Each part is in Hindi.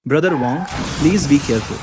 Brother Wong, please be careful.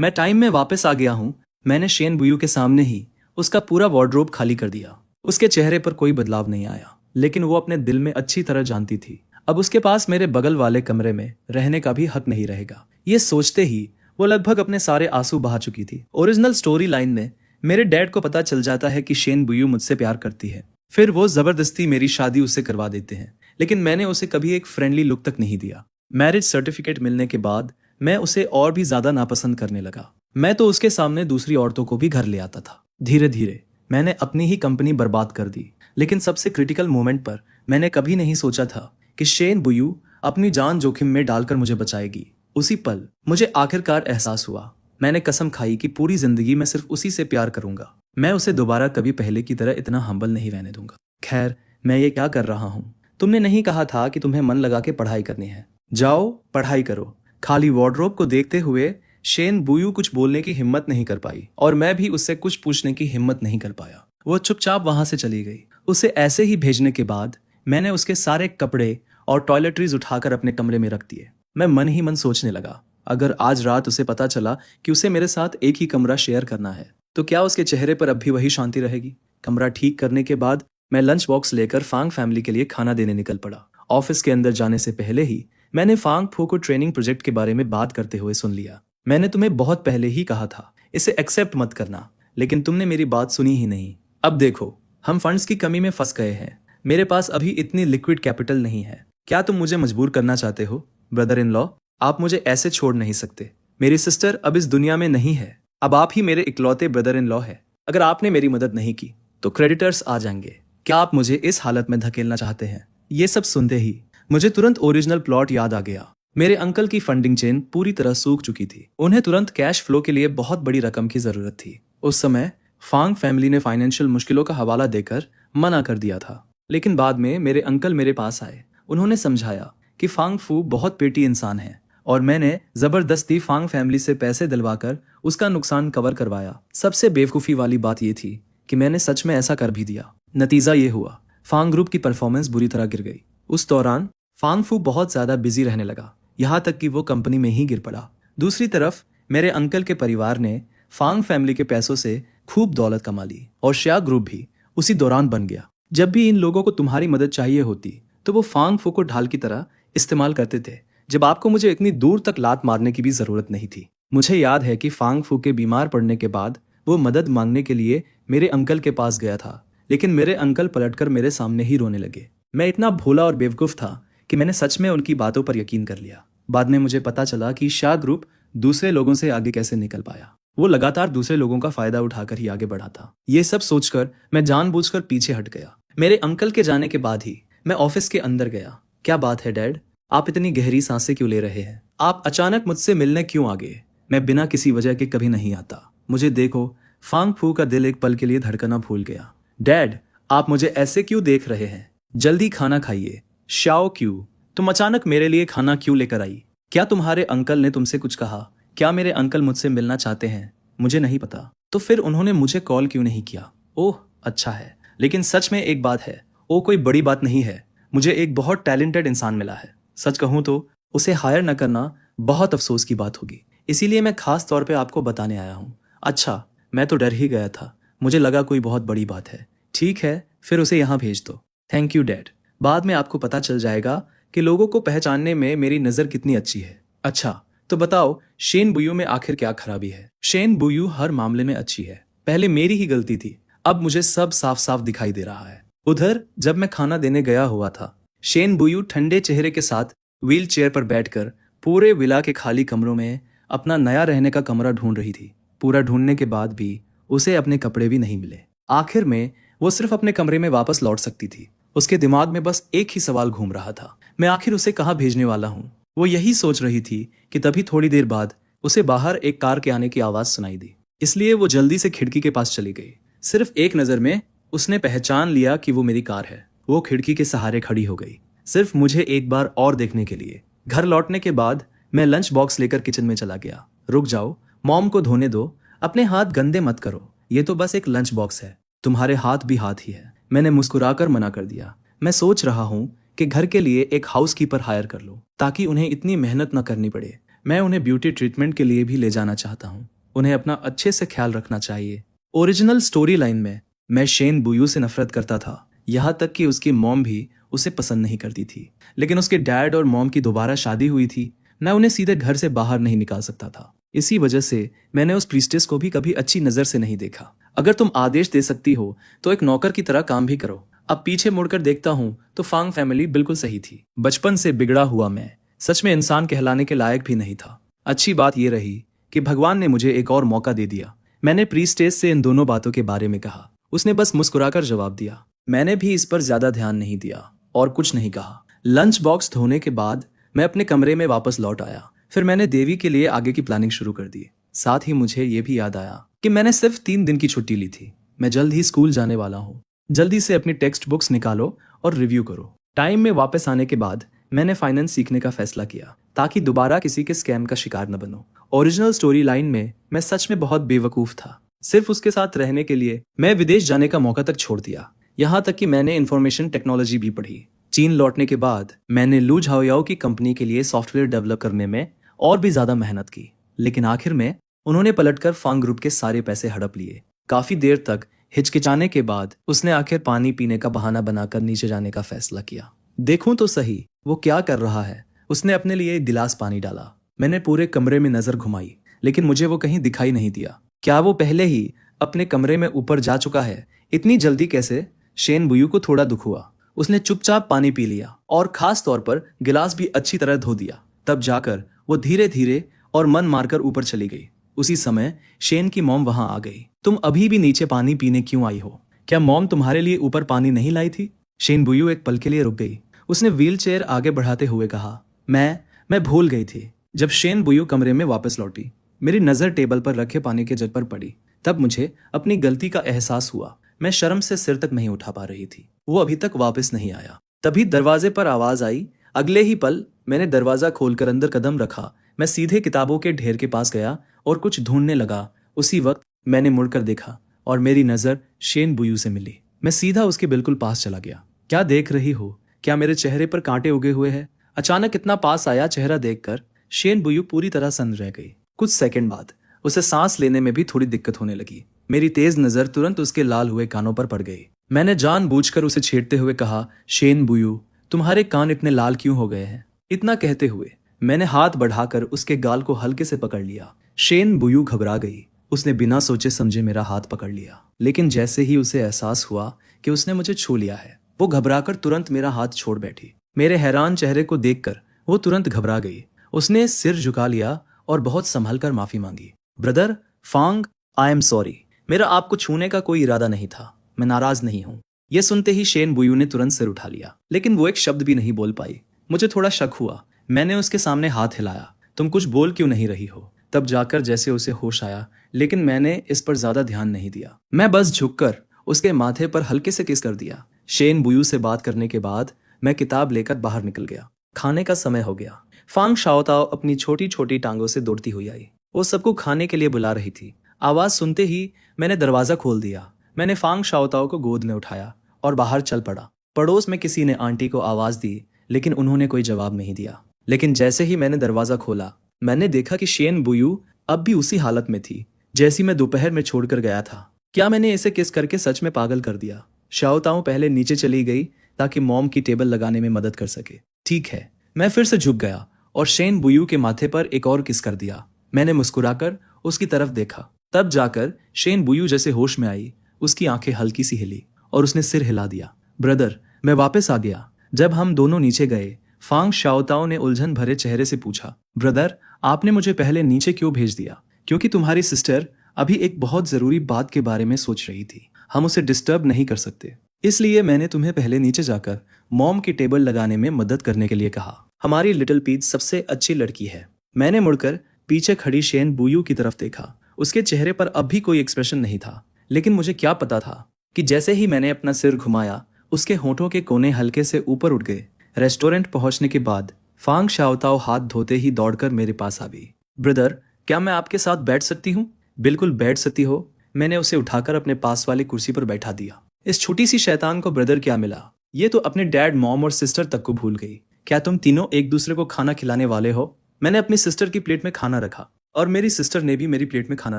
मैं टाइम में वापस आ गया हूँ। मैंने शेन बुयू के सामने ही उसका पूरा वार्डरोब खाली कर दिया। उसके चेहरे पर कोई बदलाव नहीं आया, लेकिन वो अपने दिल में अच्छी तरह जानती थी अब उसके पास मेरे बगल वाले कमरे में रहने का भी हक नहीं रहेगा। ये सोचते ही वो लगभग अपने सारे आंसू बहा चुकी थी। ओरिजिनल स्टोरी लाइन में मेरे डैड को पता चल जाता है कि शेन बुयू मुझसे प्यार करती है। फिर वो जबरदस्ती मेरी शादी उससे करवा देते हैं, लेकिन मैंने उसे कभी एक फ्रेंडली लुक तक नहीं दिया। मैरिज सर्टिफिकेट मिलने के बाद मैं उसे और भी ज्यादा नापसंद करने लगा। मैं तो उसके सामने दूसरी औरतों को भी घर ले आता था। धीरे धीरे मैंने अपनी ही कंपनी बर्बाद कर दी। लेकिन सबसे क्रिटिकल मोमेंट पर मैंने कभी नहीं सोचा था कि शेन बुयू अपनी जान जोखिम में डालकर मुझे बचाएगी। उसी पल मुझे आखिरकार एहसास हुआ। मैंने कसम खाई कि पूरी जिंदगी मैं सिर्फ उसी से प्यार करूंगा। मैं उसे दोबारा कभी पहले की तरह इतना हम्बल नहीं रहने दूंगा। खैर, मैं ये क्या कर रहा हूँ? तुमने नहीं कहा था कि तुम्हें मन लगा के पढ़ाई करनी है? जाओ पढ़ाई करो। खाली वार्डरोब को देखते हुए शेन बुयू कुछ बोलने की हिम्मत नहीं कर पाई और मैं भी उससे कुछ पूछने की हिम्मत नहीं कर पाया। वो चुपचाप वहां से चली गई। उसे ऐसे ही भेजने के बाद मैंने उसके सारे कपड़े और टॉयलेटरीज उठाकर अपने कमरे में रख दिए। मैं मन ही मन सोचने लगा, अगर आज रात उसे पता चला कि उसे मेरे साथ एक ही कमरा शेयर करना है तो क्या उसके चेहरे पर अब भी वही शांति रहेगी? कमरा ठीक करने के बाद मैं लंच बॉक्स लेकर फांग फैमिली के लिए खाना देने निकल पड़ा। ऑफिस के अंदर जाने से पहले ही मैंने फांग फू को ट्रेनिंग प्रोजेक्ट के बारे में बात करते हुए सुन लिया। मैंने तुम्हें बहुत पहले ही कहा था इसे एक्सेप्ट मत करना, लेकिन तुमने मेरी बात सुनी ही नहीं। अब देखो, हम फंड्स की कमी में फंस गए हैं। मेरे पास अभी इतनी लिक्विड कैपिटल नहीं है। क्या तुम मुझे मजबूर करना चाहते हो? ब्रदर इन लॉ, आप मुझे ऐसे छोड़ नहीं सकते। मेरी सिस्टर अब इस दुनिया में नहीं है। अब आप ही मेरे इकलौते ब्रदर इन लॉ है। अगर आपने मेरी मदद नहीं की तो क्रेडिटर्स आ जाएंगे। क्या आप मुझे इस हालत में धकेलना चाहते हैं? ये सब सुनते ही मुझे तुरंत ओरिजिनल प्लॉट याद आ गया। मेरे अंकल की फंडिंग चेन पूरी तरह सूख चुकी थी। उन्हें तुरंत कैश फ्लो के लिए बहुत बड़ी रकम की जरूरत थी। उस समय फांग फैमिली ने फाइनेंशियल मुश्किलों का हवाला देकर मना कर दिया था, लेकिन बाद में मेरे अंकल मेरे पास आए। उन्होंने समझाया कि फांग फू बहुत पेटी इंसान है और मैंने जबरदस्ती फांग फैमिली से पैसे दिलवाकर उसका नुकसान कवर करवाया। सबसे बेवकूफ़ी वाली बात यह थी कि मैंने सच में ऐसा कर भी दिया। नतीजा ये हुआ, फांग ग्रुप की परफॉर्मेंस बुरी तरह गिर गई। उस दौरान फांग फू बहुत ज्यादा बिजी रहने लगा, यहाँ तक कि वो कंपनी में ही गिर पड़ा। दूसरी तरफ मेरे अंकल के परिवार ने फांग फैमिली के पैसों से खूब दौलत कमा ली और शिया ग्रुप भी उसी दौरान बन गया। जब भी इन लोगों को तुम्हारी मदद चाहिए होती तो वो फांग फू को ढाल की तरह इस्तेमाल करते थे, जब आपको मुझे इतनी दूर तक लात मारने की भी जरूरत नहीं थी। मुझे याद है कि फांग फू के बीमार पड़ने के बाद वो मदद मांगने के लिए मेरे अंकल के पास गया था, लेकिन मेरे अंकल पलटकर मेरे सामने ही रोने लगे। मैं इतना भोला और बेवकूफ था कि मैंने सच में उनकी बातों पर यकीन कर लिया। बाद में मुझे पता चला कि शाह ग्रुप दूसरे लोगों से आगे कैसे निकल पाया। वो लगातार दूसरे लोगों का फायदा उठाकर ही आगे बढ़ा था। ये सब सोचकर मैं जानबूझकर पीछे हट गया। मेरे अंकल के जाने के बाद ही मैं ऑफिस के अंदर गया। क्या बात है डैड, आप इतनी गहरी सांसें क्यों ले रहे हैं? आप अचानक मुझसे मिलने क्यों आ गए? मैं बिना किसी वजह के कभी नहीं आता। मुझे देखो, फांग फू का दिल एक पल के लिए धड़कना भूल गया। डैड, आप मुझे ऐसे क्यों देख रहे हैं? जल्दी खाना खाइए। शाओ क्यों, तुम अचानक मेरे लिए खाना क्यों लेकर आई? क्या तुम्हारे अंकल ने तुमसे कुछ कहा? क्या मेरे अंकल मुझसे मिलना चाहते हैं? मुझे नहीं पता। तो फिर उन्होंने मुझे कॉल क्यों नहीं किया? ओह अच्छा है, लेकिन सच में एक बात है, वो कोई बड़ी बात नहीं है। मुझे एक बहुत टैलेंटेड इंसान मिला है। सच कहूं तो उसे हायर न करना बहुत अफसोस की बात होगी। इसीलिए मैं खास तौर पे आपको बताने आया हूँ। अच्छा, मैं तो डर ही गया था। मुझे लगा कोई बहुत बड़ी बात है। ठीक है, फिर उसे यहाँ भेज दो। Thank you dad. बाद में आपको पता चल जाएगा कि लोगों को पहचानने में मेरी नज़र कितनी अच्छी है। अच्छा, तो बताओ शेन बुयू में आखिर क्या खराबी है? शेन बुयू हर मामले में अच्छी है। पहले मेरी ही गलती थी, अब मुझे सब साफ साफ दिखाई दे रहा है। उधर जब मैं खाना देने गया हुआ था, शेन बुयू ठंडे चेहरे के साथ व्हील चेयर पर बैठकर पूरे विला के खाली कमरों में अपना नया रहने का कमरा ढूंढ रही थी। पूरा ढूंढने के बाद भी उसे अपने कपड़े भी नहीं मिले। आखिर में वो सिर्फ अपने कमरे में वापस लौट सकती थी। उसके दिमाग में बस एक ही सवाल घूम रहा था, मैं आखिर उसे कहाँ भेजने वाला हूँ। वो यही सोच रही थी कि तभी थोड़ी देर बाद उसे बाहर एक कार के आने की आवाज सुनाई दी। इसलिए वो जल्दी से खिड़की के पास चली गई। सिर्फ एक नजर में उसने पहचान लिया कि वो मेरी कार है। वो खिड़की के सहारे खड़ी हो गई, सिर्फ मुझे एक बार और देखने के लिए। घर लौटने के बाद मैं लंच बॉक्स लेकर किचन में चला गया। रुक जाओ, मॉम को धोने दो। अपने हाथ गंदे मत करो, ये तो बस एक लंच बॉक्स है। तुम्हारे हाथ भी हाथ ही है। मैंने मुस्कुराकर मना कर दिया। मैं सोच रहा हूँ कि घर के लिए एक हाउसकीपर हायर कर लूँ ताकि उन्हें इतनी मेहनत न करनी पड़े। मैं उन्हें ब्यूटी ट्रीटमेंट के लिए भी ले जाना चाहता हूँ। उन्हें अपना अच्छे से ख्याल रखना चाहिए। ओरिजिनल स्टोरी लाइन में मैं शेन बुयू से नफरत करता था, यहाँ तक कि उसकी मॉम भी उसे पसंद नहीं करती थी। लेकिन उसके डैड और मॉम की दोबारा शादी हुई थी, मैं उन्हें सीधे घर से बाहर नहीं निकाल सकता था। इसी वजह से मैंने उस प्रीस्टेस को भी कभी अच्छी नजर से नहीं देखा। अगर तुम आदेश दे सकती हो तो एक नौकर की तरह काम भी करो। अब पीछे मुड़कर देखता हूँ तो फांग फैमिली बिल्कुल सही थी। बचपन से बिगड़ा हुआ मैं सच में इंसान कहलाने के लायक भी नहीं था। अच्छी बात यह रही कि भगवान ने मुझे एक और मौका दे दिया। मैंने प्रीस्टेस से इन दोनों बातों के बारे में कहा। उसने बस मुस्कुराकर जवाब दिया। मैंने भी इस पर ज्यादा ध्यान नहीं दिया और कुछ नहीं कहा। लंच बॉक्स धोने के बाद मैं अपने कमरे में वापस लौट आया। फिर मैंने देवी के लिए आगे की प्लानिंग शुरू कर दी। साथ ही मुझे ये भी याद आया कि मैंने सिर्फ 3 दिन की छुट्टी ली थी। मैं जल्द ही स्कूल जाने वाला हूँ। जल्दी से अपनी टेक्स्ट बुक्स निकालो और रिव्यू करो। टाइम में वापस आने के बाद मैंने फाइनेंस सीखने का फैसला किया ताकि दोबारा किसी के स्कैम का शिकार न बनो। ओरिजिनल स्टोरी लाइन में मैं सच में बहुत बेवकूफ था। सिर्फ उसके साथ रहने के लिए मैं विदेश जाने का मौका तक छोड़ दिया। यहाँ तक कि मैंने इंफॉर्मेशन टेक्नोलॉजी भी पढ़ी। चीन लौटने के बाद मैंने लू झाओयाओ की कंपनी के लिए सॉफ्टवेयर डेवलप करने में और भी ज्यादा मेहनत की। लेकिन आखिर में उन्होंने पलटकर फांग ग्रुप के सारे पैसे हड़प लिए। काफी देर तक हिचकिचाने के बाद उसने आखिर पानी पीने का बहाना बनाकर नीचे जाने का फैसला किया। देखूं तो सही वो क्या कर रहा है। उसने अपने लिए एक गिलास पानी डाला। मैंने पूरे कमरे में नजर घुमाई, लेकिन मुझे वो कहीं दिखाई नहीं दिया। क्या वो पहले ही अपने कमरे में ऊपर जा चुका है? इतनी जल्दी कैसे? शेन बुयू को थोड़ा दुख हुआ। उसने चुपचाप पानी पी लिया और खास तौर पर गिलास भी अच्छी तरह धो दिया। तब जाकर वो धीरे धीरे और मन मारकर ऊपर चली गई। उसी समय शेन की मॉम वहां आ गई। तुम अभी भी नीचे पानी पीने क्यों आई हो? क्या मॉम तुम्हारे लिए ऊपर पानी नहीं लाई थी? शेन बुयू एक पल के लिए रुक गई। उसने व्हील चेयर आगे बढ़ाते हुए कहा, मैं भूल गई थी। जब शेन बुयू कमरे में वापस लौटी, मेरी नजर टेबल पर रखे पानी के जग पर पड़ी। तब मुझे अपनी गलती का एहसास हुआ। मैं शर्म से सिर तक नहीं उठा पा रही थी। वो अभी तक वापस नहीं आया। तभी दरवाजे पर आवाज आई। अगले ही पल मैंने दरवाजा खोलकर अंदर कदम रखा। मैं सीधे किताबों के ढेर के पास गया और कुछ ढूंढने लगा। उसी वक्त मैंने मुड़कर देखा और मेरी नजर शेन बुयू से मिली। मैं सीधा उसके बिल्कुल पास चला गया। क्या देख रही हो? क्या मेरे चेहरे पर कांटे उगे हुए हैं? अचानक इतना पास आया चेहरा देखकर शेन बुयू पूरी तरह सन्न रह गई। कुछ सेकंड बाद उसे सांस लेने में भी थोड़ी दिक्कत होने लगी। मेरी तेज नजर तुरंत उसके लाल हुए कानों पर पड़ गई। मैंने जानबूझकर उसे छेड़ते हुए कहा, शेन बुयू, तुम्हारे कान इतने लाल क्यों हो गए हैं? इतना कहते हुए मैंने हाथ बढ़ाकर उसके गाल को हल्के से पकड़ लिया। शेन बुयू घबरा गई। उसने बिना सोचे समझे मेरा हाथ पकड़ लिया। लेकिन जैसे ही उसे एहसास हुआ कि उसने मुझे छू लिया है, वो घबराकर तुरंत मेरा हाथ छोड़ बैठी। मेरे हैरान चेहरे को देखकर वो तुरंत घबरा गई। उसने सिर झुका लिया और बहुत संभल कर माफी मांगी। Brother Fang, I am sorry. मेरा आपको छूने का कोई इरादा नहीं था। मैं नाराज नहीं हूँ। यह सुनते ही शेन बुयू ने तुरंत सिर उठा लिया, लेकिन वो एक शब्द भी नहीं बोल पाई। मुझे थोड़ा शक हुआ। मैंने उसके सामने हाथ हिलाया। तुम कुछ बोल क्यों नहीं रही हो? तब जाकर जैसे उसे होश आया, लेकिन मैंने इस पर ज्यादा ध्यान नहीं दिया। मैं बस झुककर उसके माथे पर हल्के से किस कर दिया। शेन बुयू से बात करने के बाद मैं किताब लेकर बाहर निकल गया। खाने का समय हो गया। फांग शाओताओ अपनी छोटी छोटी टांगों से दौड़ती हुई आई। वो सबको खाने के लिए बुला रही थी। आवाज सुनते ही मैंने दरवाजा खोल दिया। मैंने फांग शाओताओ को गोद में उठाया और बाहर चल पड़ा। पड़ोस में किसी ने आंटी को आवाज दी, लेकिन उन्होंने कोई जवाब नहीं दिया। लेकिन जैसे ही मैंने दरवाजा खोला, मैंने देखा कि शेन बुयू अब भी उसी हालत में थी जैसी मैं दोपहर में छोड़कर गया था। क्या मैंने इसे किस करके सच में पागल कर दिया? शाओताओ पहले नीचे चली गई ताकि मॉम की टेबल लगाने में मदद कर सके। ठीक है, मैं फिर से झुक गया और शेन बुयू के माथे पर एक और किस कर दिया। मैंने मुस्कुराकर उसकी तरफ देखा। तब जाकर शेन बुयू जैसे होश में आई। उसकी आंखें हल्की सी हिली और उसने सिर हिला दिया। ब्रदर, मैं वापस आ गया। जब हम दोनों नीचे गए, फांग शाओताओ ने उलझन भरे चेहरे से पूछा, ब्रदर, आपने मुझे पहले नीचे क्यों भेज दिया? क्योंकि तुम्हारी सिस्टर अभी एक बहुत जरूरी बात के बारे में सोच रही थी। हम उसे डिस्टर्ब नहीं कर सकते, इसलिए मैंने तुम्हें पहले नीचे जाकर मॉम की टेबल लगाने में मदद करने के लिए कहा। हमारी लिटिल पीच सबसे अच्छी लड़की है। मैंने मुड़कर पीछे खड़ी शेन बुयू की तरफ देखा। उसके चेहरे पर अब भी कोई एक्सप्रेशन नहीं था, लेकिन मुझे क्या पता था कि जैसे ही मैंने अपना सिर घुमाया, उसके होठों के कोने हल्के से ऊपर उठ गए। रेस्टोरेंट पहुंचने के बाद फांग शाओताओ हाथ धोते ही दौड़कर मेरे पास आ गई। ब्रदर, क्या मैं आपके साथ बैठ सकती हूँ? बिल्कुल बैठ सकती हो। मैंने उसे उठाकर अपने पास वाली कुर्सी पर बैठा दिया। इस छोटी सी शैतान को ब्रदर क्या मिला? ये तो अपने डैड, मॉम और सिस्टर तक को भूल गई। क्या तुम तीनों एक दूसरे को खाना खिलाने वाले हो? मैंने अपनी सिस्टर की प्लेट में खाना रखा और मेरी सिस्टर ने भी मेरी प्लेट में खाना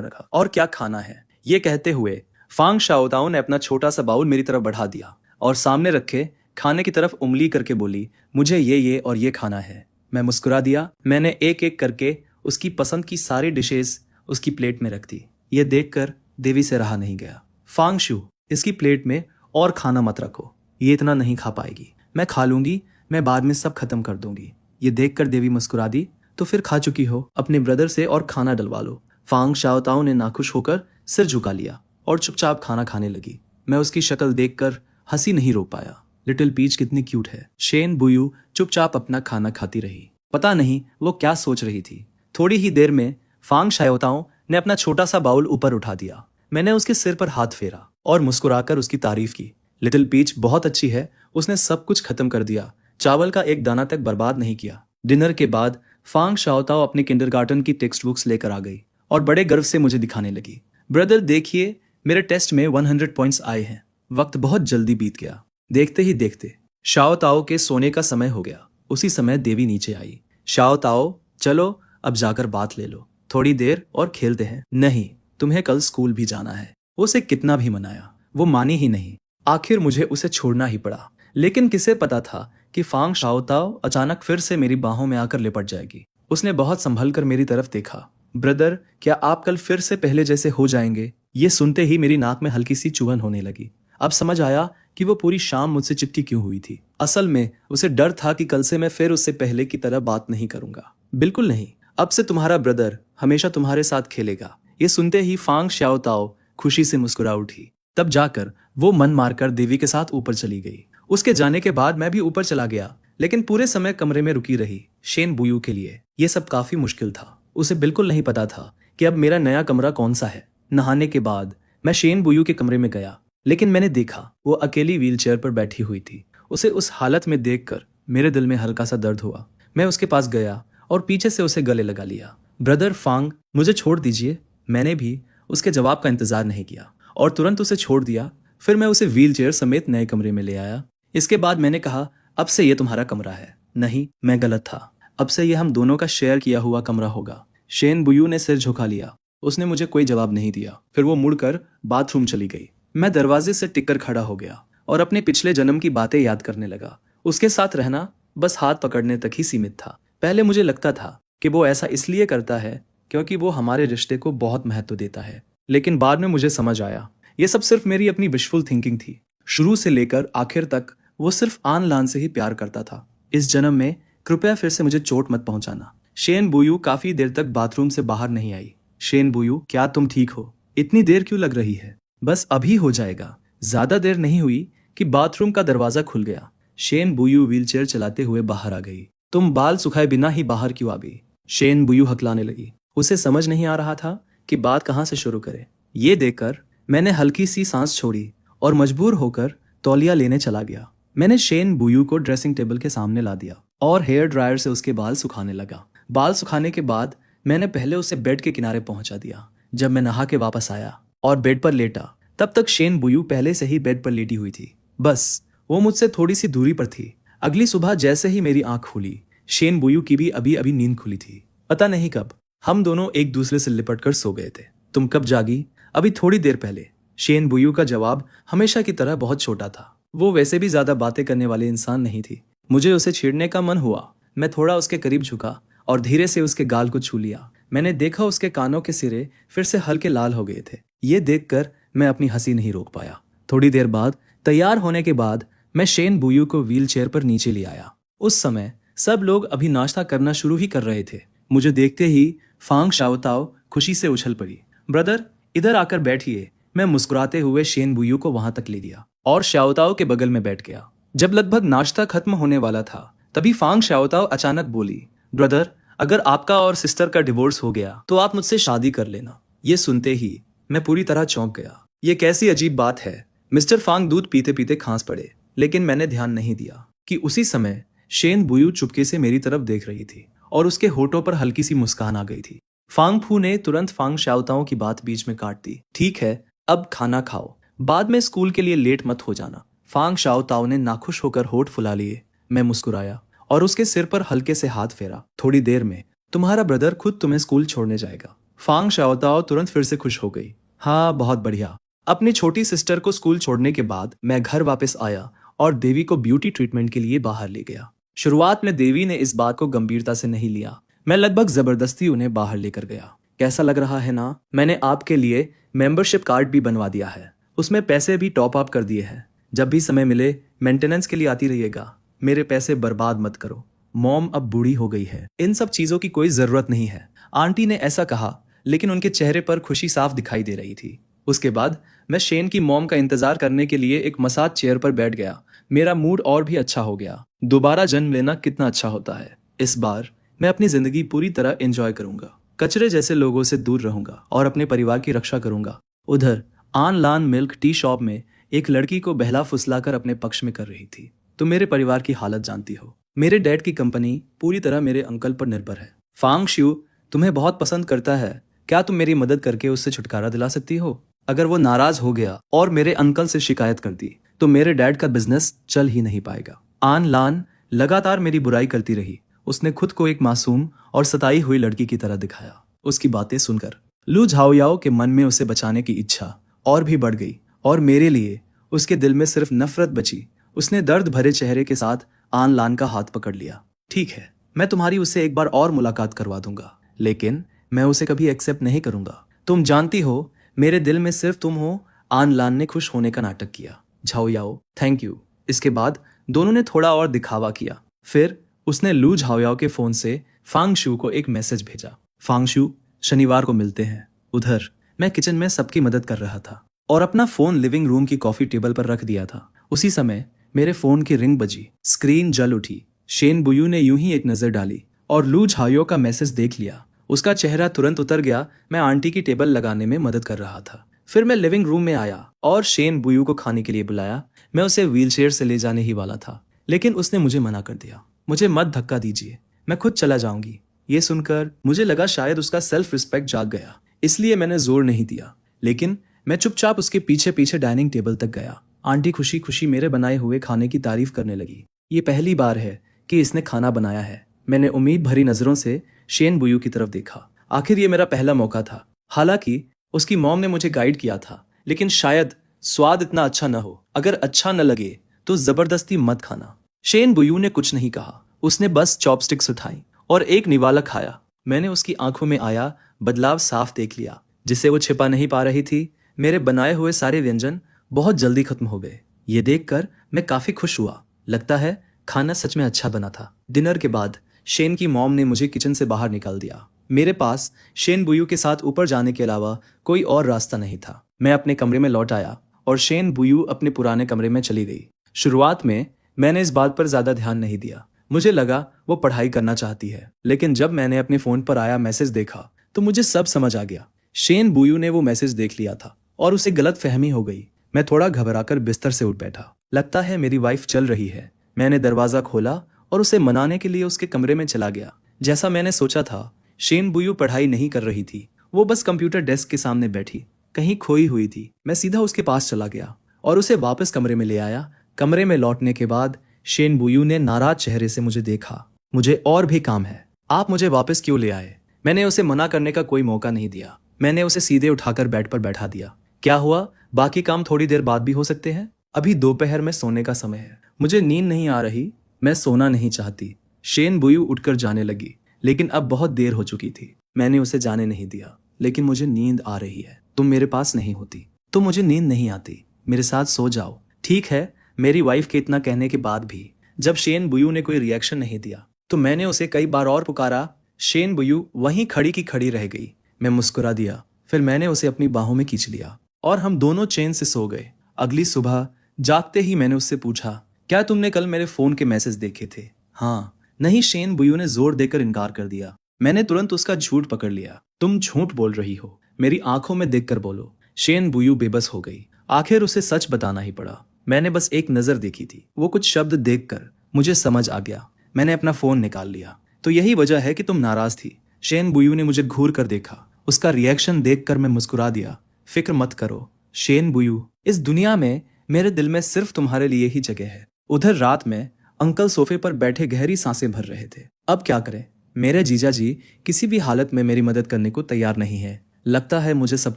रखा। और क्या खाना है? ये कहते हुए फांग शाओताओ ने अपना छोटा सा बाउल मेरी तरफ बढ़ा दिया और सामने रखे खाने की तरफ उंगली करके बोली, मुझे ये और ये खाना है। मैं मुस्कुरा दिया। मैंने एक एक करके उसकी पसंद की सारी डिशेस उसकी प्लेट में रख दी। ये देखकर देवी से रहा नहीं गया। फांगशु, इसकी प्लेट में और खाना मत रखो, ये इतना नहीं खा पाएगी। मैं खा लूंगी, मैं बाद में सब खत्म कर दूंगी। ये देखकर देवी मुस्कुरा दी। तो फिर खा चुकी हो, अपने ब्रदर से और खाना डलवा लो। फांग शाओताओ ने नाखुश होकर सिर झुका लिया और चुपचाप खाना खाने लगी। मैं उसकी शक्ल देखकर हंसी नहीं रोक पाया। लिटिल पीच कितनी क्यूट है। शेन बुयू चुपचाप अपना खाना खाती रही। पता नहीं वो क्या सोच रही थी। थोड़ी ही देर में फांग शाओताओ ने अपना छोटा सा बाउल ऊपर उठा दिया। मैंने उसके सिर पर हाथ फेरा और मुस्कुराकर उसकी तारीफ की। लिटिल पीच बहुत अच्छी है, उसने सब कुछ खत्म कर दिया, चावल का एक दाना तक बर्बाद नहीं किया। डिनर के बाद फांग शाओताओ अपनी किंडरगार्टन की टेक्स्ट बुक्स लेकर आ गई और बड़े गर्व से मुझे दिखाने लगी। ब्रदर देखिए, मेरे टेस्ट में 100 पॉइंट्स आए हैं। वक्त बहुत जल्दी बीत गया। देखते ही देखते शाओताओ के सोने का समय हो गया। उसी समय देवी नीचे आई। शाओताओ, चलो अब जाकर बात ले लो, थोड़ी देर और खेलते हैं। नहीं, तुम्हें कल स्कूल भी जाना है। उसे कितना भी मनाया, वो मानी ही नहीं। आखिर मुझे उसे छोड़ना ही पड़ा। लेकिन किसे पता था कि फांग शाओताओ अचानक फिर से मेरी बाहों में आकर लिपट जाएगी। उसने बहुत संभल कर मेरी तरफ देखा। ब्रदर, क्या आप कल फिर से पहले जैसे हो जाएंगे? ये सुनते ही मेरी नाक में हल्की सी चुभन होने लगी। अब समझ आया कि वो पूरी शाम मुझसे चिपटी क्यों हुई थी। असल में उसे डर था कि कल से मैं फिर उससे पहले की तरह बात नहीं करूंगा। बिल्कुल नहीं, अब से तुम्हारा ब्रदर हमेशा तुम्हारे साथ खेलेगा। ये सुनते ही फांग शाओताओ खुशी से मुस्कुरा उठी। तब जाकर वो मन मारकर देवी के साथ ऊपर चली गई। उसके जाने के बाद मैं भी ऊपर चला गया, लेकिन पूरे समय कमरे में रुकी रही शेन बुयू के लिए। ये सब काफी मुश्किल था। उसे बिल्कुल नहीं पता था कि अब मेरा नया कमरा कौन सा है। नहाने के बाद मैं शेन बुयू के कमरे में गया, लेकिन मैंने देखा वो अकेली व्हीलचेयर पर बैठी हुई थी। उसे उस हालत में देखकर मेरे दिल में हल्का सा दर्द हुआ। मैं उसके पास गया और पीछे से उसे गले लगा लिया। ब्रदर फांग, मुझे छोड़ दीजिए। मैंने भी उसके जवाब का इंतजार नहीं किया और तुरंत उसे छोड़ दिया। फिर मैं उसे व्हीलचेयर समेत नए कमरे में ले आया। इसके बाद मैंने कहा, अब से ये तुम्हारा कमरा है। नहीं, मैं गलत था। अब से ये हम दोनों का शेयर किया हुआ कमरा होगा। शेन बुयू ने सिर झुका लिया। उसने मुझे कोई जवाब नहीं दिया। फिर वो मुड़कर बाथरूम चली गई। मैं दरवाजे से टिककर खड़ा हो गया और अपने पिछले जन्म की बातें याद करने लगा। उसके साथ रहना बस हाथ पकड़ने तक ही सीमित था। पहले मुझे लगता था कि वो ऐसा इसलिए करता है क्योंकि वो हमारे रिश्ते को बहुत महत्व देता है, लेकिन बाद में मुझे समझ आया ये सब सिर्फ मेरी अपनी विशफुल थिंकिंग थी। शुरू से लेकर आखिर तक वो सिर्फ आन लान से ही प्यार करता था। इस जन्म में कृपया फिर से मुझे चोट मत पहुंचाना। शेन बुयू काफी देर तक बाथरूम से बाहर नहीं आई। शेन बुयू, क्या तुम ठीक हो? इतनी देर क्यों लग रही है? बस अभी हो जाएगा। ज्यादा देर नहीं हुई कि बाथरूम का दरवाजा खुल गया। शेन बुयू व्हीलचेयर चलाते हुए बाहर आ गई। तुम बाल सुखाए बिना ही बाहर क्यों आ गई? शेन बुयू हकलाने लगी। उसे समझ नहीं आ रहा था कि बात कहां से शुरू करे। ये देखकर मैंने हल्की सी सांस छोड़ी और मजबूर होकर तौलिया लेने चला गया। मैंने शेन बुयू को ड्रेसिंग टेबल के सामने ला दिया और हेयर ड्रायर से उसके बाल सुखाने लगा। बाल सुखाने के बाद मैंने पहले उसे बेड के किनारे पहुंचा दिया। जब मैं नहा के वापस आया और बेड पर लेटा, तब तक शेन बुयू पहले से ही बेड पर लेटी हुई थी। बस वो मुझसे थोड़ी सी दूरी पर थी। अगली सुबह जैसे ही मेरी आंख खुली, शेन बुयू की भी अभी अभी नींद खुली थी। पता नहीं कब हम दोनों एक दूसरे से लिपट कर सो गए थे। तुम कब जागी? अभी थोड़ी देर पहले। शेन बुयू का जवाब हमेशा की तरह बहुत छोटा था। वो वैसे भी ज्यादा बातें करने वाले इंसान नहीं थी। मुझे उसे छेड़ने का मन हुआ। मैं थोड़ा उसके करीब झुका और धीरे से उसके गाल को छू लिया। मैंने देखा उसके कानों के सिरे फिर से हल्के लाल हो गए थे। ये देखकर मैं अपनी हंसी नहीं रोक पाया। थोड़ी देर बाद तैयार होने के बाद मैं शेन बुयू को व्हीलचेयर पर नीचे ले आया। उस समय सब लोग अभी नाश्ता करना शुरू ही कर रहे थे। मुझे देखते ही फांग शाओताओ खुशी से उछल पड़ी। ब्रदर, इधर आकर बैठिए। मैं मुस्कुराते हुए शेन बुयू को वहां तक ले लिया और शाओताओ के बगल में बैठ गया। जब लगभग नाश्ता खत्म होने वाला था, तभी फांग शाओताओ अचानक बोली, ब्रदर, अगर आपका और सिस्टर का डिवोर्स हो गया तो आप मुझसे शादी कर लेना। ये सुनते ही मैं पूरी तरह चौंक गया। ये कैसी अजीब बात है। मिस्टर फांग दूध पीते पीते खांस पड़े, लेकिन मैंने ध्यान नहीं दिया कि उसी समय शेन बुयू चुपके से मेरी तरफ देख रही थी और उसके होठों पर हल्की सी मुस्कान आ गई थी। फांग फू ने तुरंत फांग शाओताओ की बात बीच में काट दी। ठीक है, अब खाना खाओ, बाद में स्कूल के लिए लेट मत हो जाना। फांग शाओताओ ने नाखुश होकर होठ फुला लिए। मैं मुस्कुराया और उसके सिर पर हल्के से हाथ फेरा। थोड़ी देर में तुम्हारा ब्रदर खुद तुम्हें स्कूल छोड़ने जाएगा। फांग शाओताओ तुरंत फिर से खुश हो गई। हाँ, बहुत बढ़िया। अपनी छोटी सिस्टर को स्कूल छोड़ने के बाद मैं घर वापस आया और देवी को ब्यूटी ट्रीटमेंट के लिए बाहर ले गया। शुरुआत में देवी ने इस बात को गंभीरता से नहीं लिया। मैं लगभग जबरदस्ती उन्हें बाहर लेकर गया। कैसा लग रहा है ना? मैंने आपके लिए मेंबरशिप कार्ड भी बनवा दिया है। उसमें पैसे भी टॉप अप कर दिए हैं। जब भी समय मिले मेंटेनेंस के लिए आती रहिएगा। मेरे पैसे बर्बाद मत करो। मॉम अब बूढ़ी हो गई है, इन सब चीजों की कोई जरूरत नहीं है। आंटी ने ऐसा कहा, लेकिन उनके चेहरे पर खुशी साफ दिखाई दे रही थी। उसके बाद मैं शेन की मॉम का इंतजार करने के लिए एक मसाज चेयर पर बैठ गया। मेरा मूड और भी अच्छा हो गया। दोबारा जन्म लेना कितना अच्छा होता है। इस बार मैं अपनी जिंदगी पूरी तरह एंजॉय करूंगा। कचरे जैसे लोगों से दूर रहूंगा और अपने परिवार की रक्षा करूंगा। उधर आन लान मिल्क टी शॉप में एक लड़की को बहला फुसलाकर अपने पक्ष में कर रही थी। तुम मेरे परिवार की हालत जानती हो। मेरे डैड की कंपनी पूरी तरह मेरे अंकल पर निर्भर है। फांग शिउ तुम्हें बहुत पसंद करता है। क्या तुम मेरी मदद करके उससे छुटकारा दिला सकती हो? अगर वो नाराज हो गया और मेरे अंकल से शिकायत कर दी तो मेरे डैड का बिजनेस चल ही नहीं पाएगा। आन लान लगातार मेरी बुराई करती रही। उसने खुद को एक मासूम और सताई हुई लड़की की तरह दिखाया। उसकी बातें सुनकर लू झाओयाओ के मन में उसे बचाने की इच्छा और भी बढ़ गई और मेरे लिए उसके दिल में सिर्फ नफरत बची। उसने दर्द भरे चेहरे के साथ आन लान का हाथ पकड़ लिया। ठीक है, मैं तुम्हारी उससे एक बार और मुलाकात करवा दूंगा, लेकिन मैं उसे कभी एक्सेप्ट नहीं करूंगा। तुम जानती हो मेरे दिल में सिर्फ तुम हो। आन लान ने खुश होने का नाटक किया। झाओयाओ थैंक यू। इसके बाद दोनों ने थोड़ा और दिखावा किया। फिर उसने लू झाओयाओ के फोन से फांग शू को एक मैसेज भेजा। फांग शू, शनिवार को मिलते हैं। उधर मैं किचन में सबकी मदद कर रहा था और अपना फोन लिविंग रूम की कॉफी टेबल पर रख दिया था। उसी समय मेरे फोन की रिंग बजी। स्क्रीन जल उठी। शेन बुयू ने यूं ही एक नजर डाली और लू झाओयाओ का मैसेज देख लिया। उसका चेहरा तुरंत उतर गया। मैं आंटी की टेबल लगाने में मदद कर रहा था। फिर मैं लिविंग रूम में आया और शेन बुयू को खाने के लिए बुलाया। मैं उसे व्हीलचेयर से ले जाने ही वाला था, लेकिन उसने मुझे मना कर दिया। मुझे मत धक्का दीजिए, मैं खुद चला जाऊंगी। ये सुनकर मुझे लगा शायद उसका सेल्फ रिस्पेक्ट जाग गया, इसलिए मैंने जोर नहीं दिया। लेकिन मैं चुपचाप उसके पीछे पीछे डाइनिंग टेबल तक गया। आंटी खुशी खुशी मेरे बनाए हुए खाने की तारीफ करने लगी। ये पहली बार है कि इसने खाना बनाया है। मैंने उम्मीद भरी नजरों से शेन बुयू की तरफ देखा। आखिर ये मेरा पहला मौका था। हालांकि उसकी मॉम ने मुझे गाइड किया था, लेकिन शायद स्वाद इतना अच्छा न हो। अगर अच्छा न लगे तो जबरदस्ती मत खाना। शेन बुयू ने कुछ नहीं कहा। उसने बस चॉपस्टिक्स उठाई और एक निवाला खाया। मैंने उसकी आंखों में आया बदलाव साफ देख लिया, जिसे वो छिपा नहीं पा रही थी। मेरे बनाए हुए सारे व्यंजन बहुत जल्दी खत्म हो गए। ये देखकर मैं काफी खुश हुआ। लगता है खाना सच में अच्छा बना था। डिनर के बाद शेन की मॉम ने मुझे किचन से बाहर निकाल दिया। मेरे पास शेन बुयू के साथ ऊपर जाने के अलावा कोई और रास्ता नहीं था। मैं अपने कमरे में लौट आया और शेन बुयू अपने पुराने कमरे में चली गई। शुरुआत में मैंने इस बात पर ज्यादा ध्यान नहीं दिया। मुझे लगा वो पढ़ाई करना चाहती है, लेकिन जब मैंने अपने फोन पर आया मैसेज देखा तो मुझे सब समझ आ गया। शेन बुयू ने वो मैसेज देख लिया था और उसे गलत फहमी हो गई। मैं थोड़ा घबराकर बिस्तर से उठ बैठा। लगता है मेरी वाइफ चल रही है। मैंने दरवाजा खोला और उसे मनाने के लिए उसके कमरे में चला गया। जैसा मैंने सोचा था, शेन बुयू पढ़ाई नहीं कर रही थी। वो बस कंप्यूटर डेस्क के सामने बैठी कहीं खोई हुई थी। मैं सीधा उसके पास चला गया और उसे वापस कमरे में ले आया। कमरे में लौटने के बाद शेन बुयू ने नाराज चेहरे से मुझे देखा। मुझे और भी काम है, आप मुझे वापस क्यों ले आए? मैंने उसे मना करने का कोई मौका नहीं दिया। मैंने उसे सीधे उठाकर बेड पर बैठा दिया। क्या हुआ? बाकी काम थोड़ी देर बाद भी हो सकते हैं। अभी दोपहर में सोने का समय है। मुझे नींद नहीं आ रही। मैं सोना नहीं चाहती। शेन बुयू उठकर जाने लगी, लेकिन अब बहुत देर हो चुकी थी। मैंने उसे जाने नहीं दिया। लेकिन मुझे नींद आ रही है। तुम मेरे पास नहीं होती तो मुझे नींद नहीं आती। मेरे साथ सो जाओ। ठीक है। मेरी वाइफ के इतना कहने के बाद भी जब शेन बुयू ने कोई रिएक्शन नहीं दिया तो मैंने उसे कई बार और पुकारा। शेन बुयू वहीं खड़ी की खड़ी रह गई। मैं मुस्कुरा दिया। फिर मैंने उसे अपनी बाहों में खींच लिया और हम दोनों चैन से सो गए। अगली सुबह जागते ही मैंने उससे पूछा, क्या तुमने कल मेरे फोन के मैसेज देखे थे? हाँ। नहीं, शेन बुयू ने जोर देकर इनकार कर दिया। मैंने तुरंत उसका झूठ पकड़ लिया। तुम झूठ बोल रही हो, मेरी आंखों में देखकर बोलो। शेन बुयू बेबस हो गई। आखिर उसे सच बताना ही पड़ा। मैंने बस एक नजर देखी थी। वो कुछ शब्द देखकर मुझे समझ आ गया। मैंने अपना फोन निकाल लिया। तो यही वजह है कि तुम नाराज थी। शेन बुयू ने मुझे घूर कर देखा। उसका रिएक्शन देखकर मैं मुस्कुरा दिया। फिक्र मत करो शेन बुयू, इस दुनिया में मेरे दिल में सिर्फ तुम्हारे लिए ही जगह है। उधर रात में अंकल सोफे पर बैठे गहरी सांसें भर रहे थे। अब क्या करें, मेरे जीजा जी किसी भी हालत में मेरी मदद करने को तैयार नहीं है। लगता है मुझे सब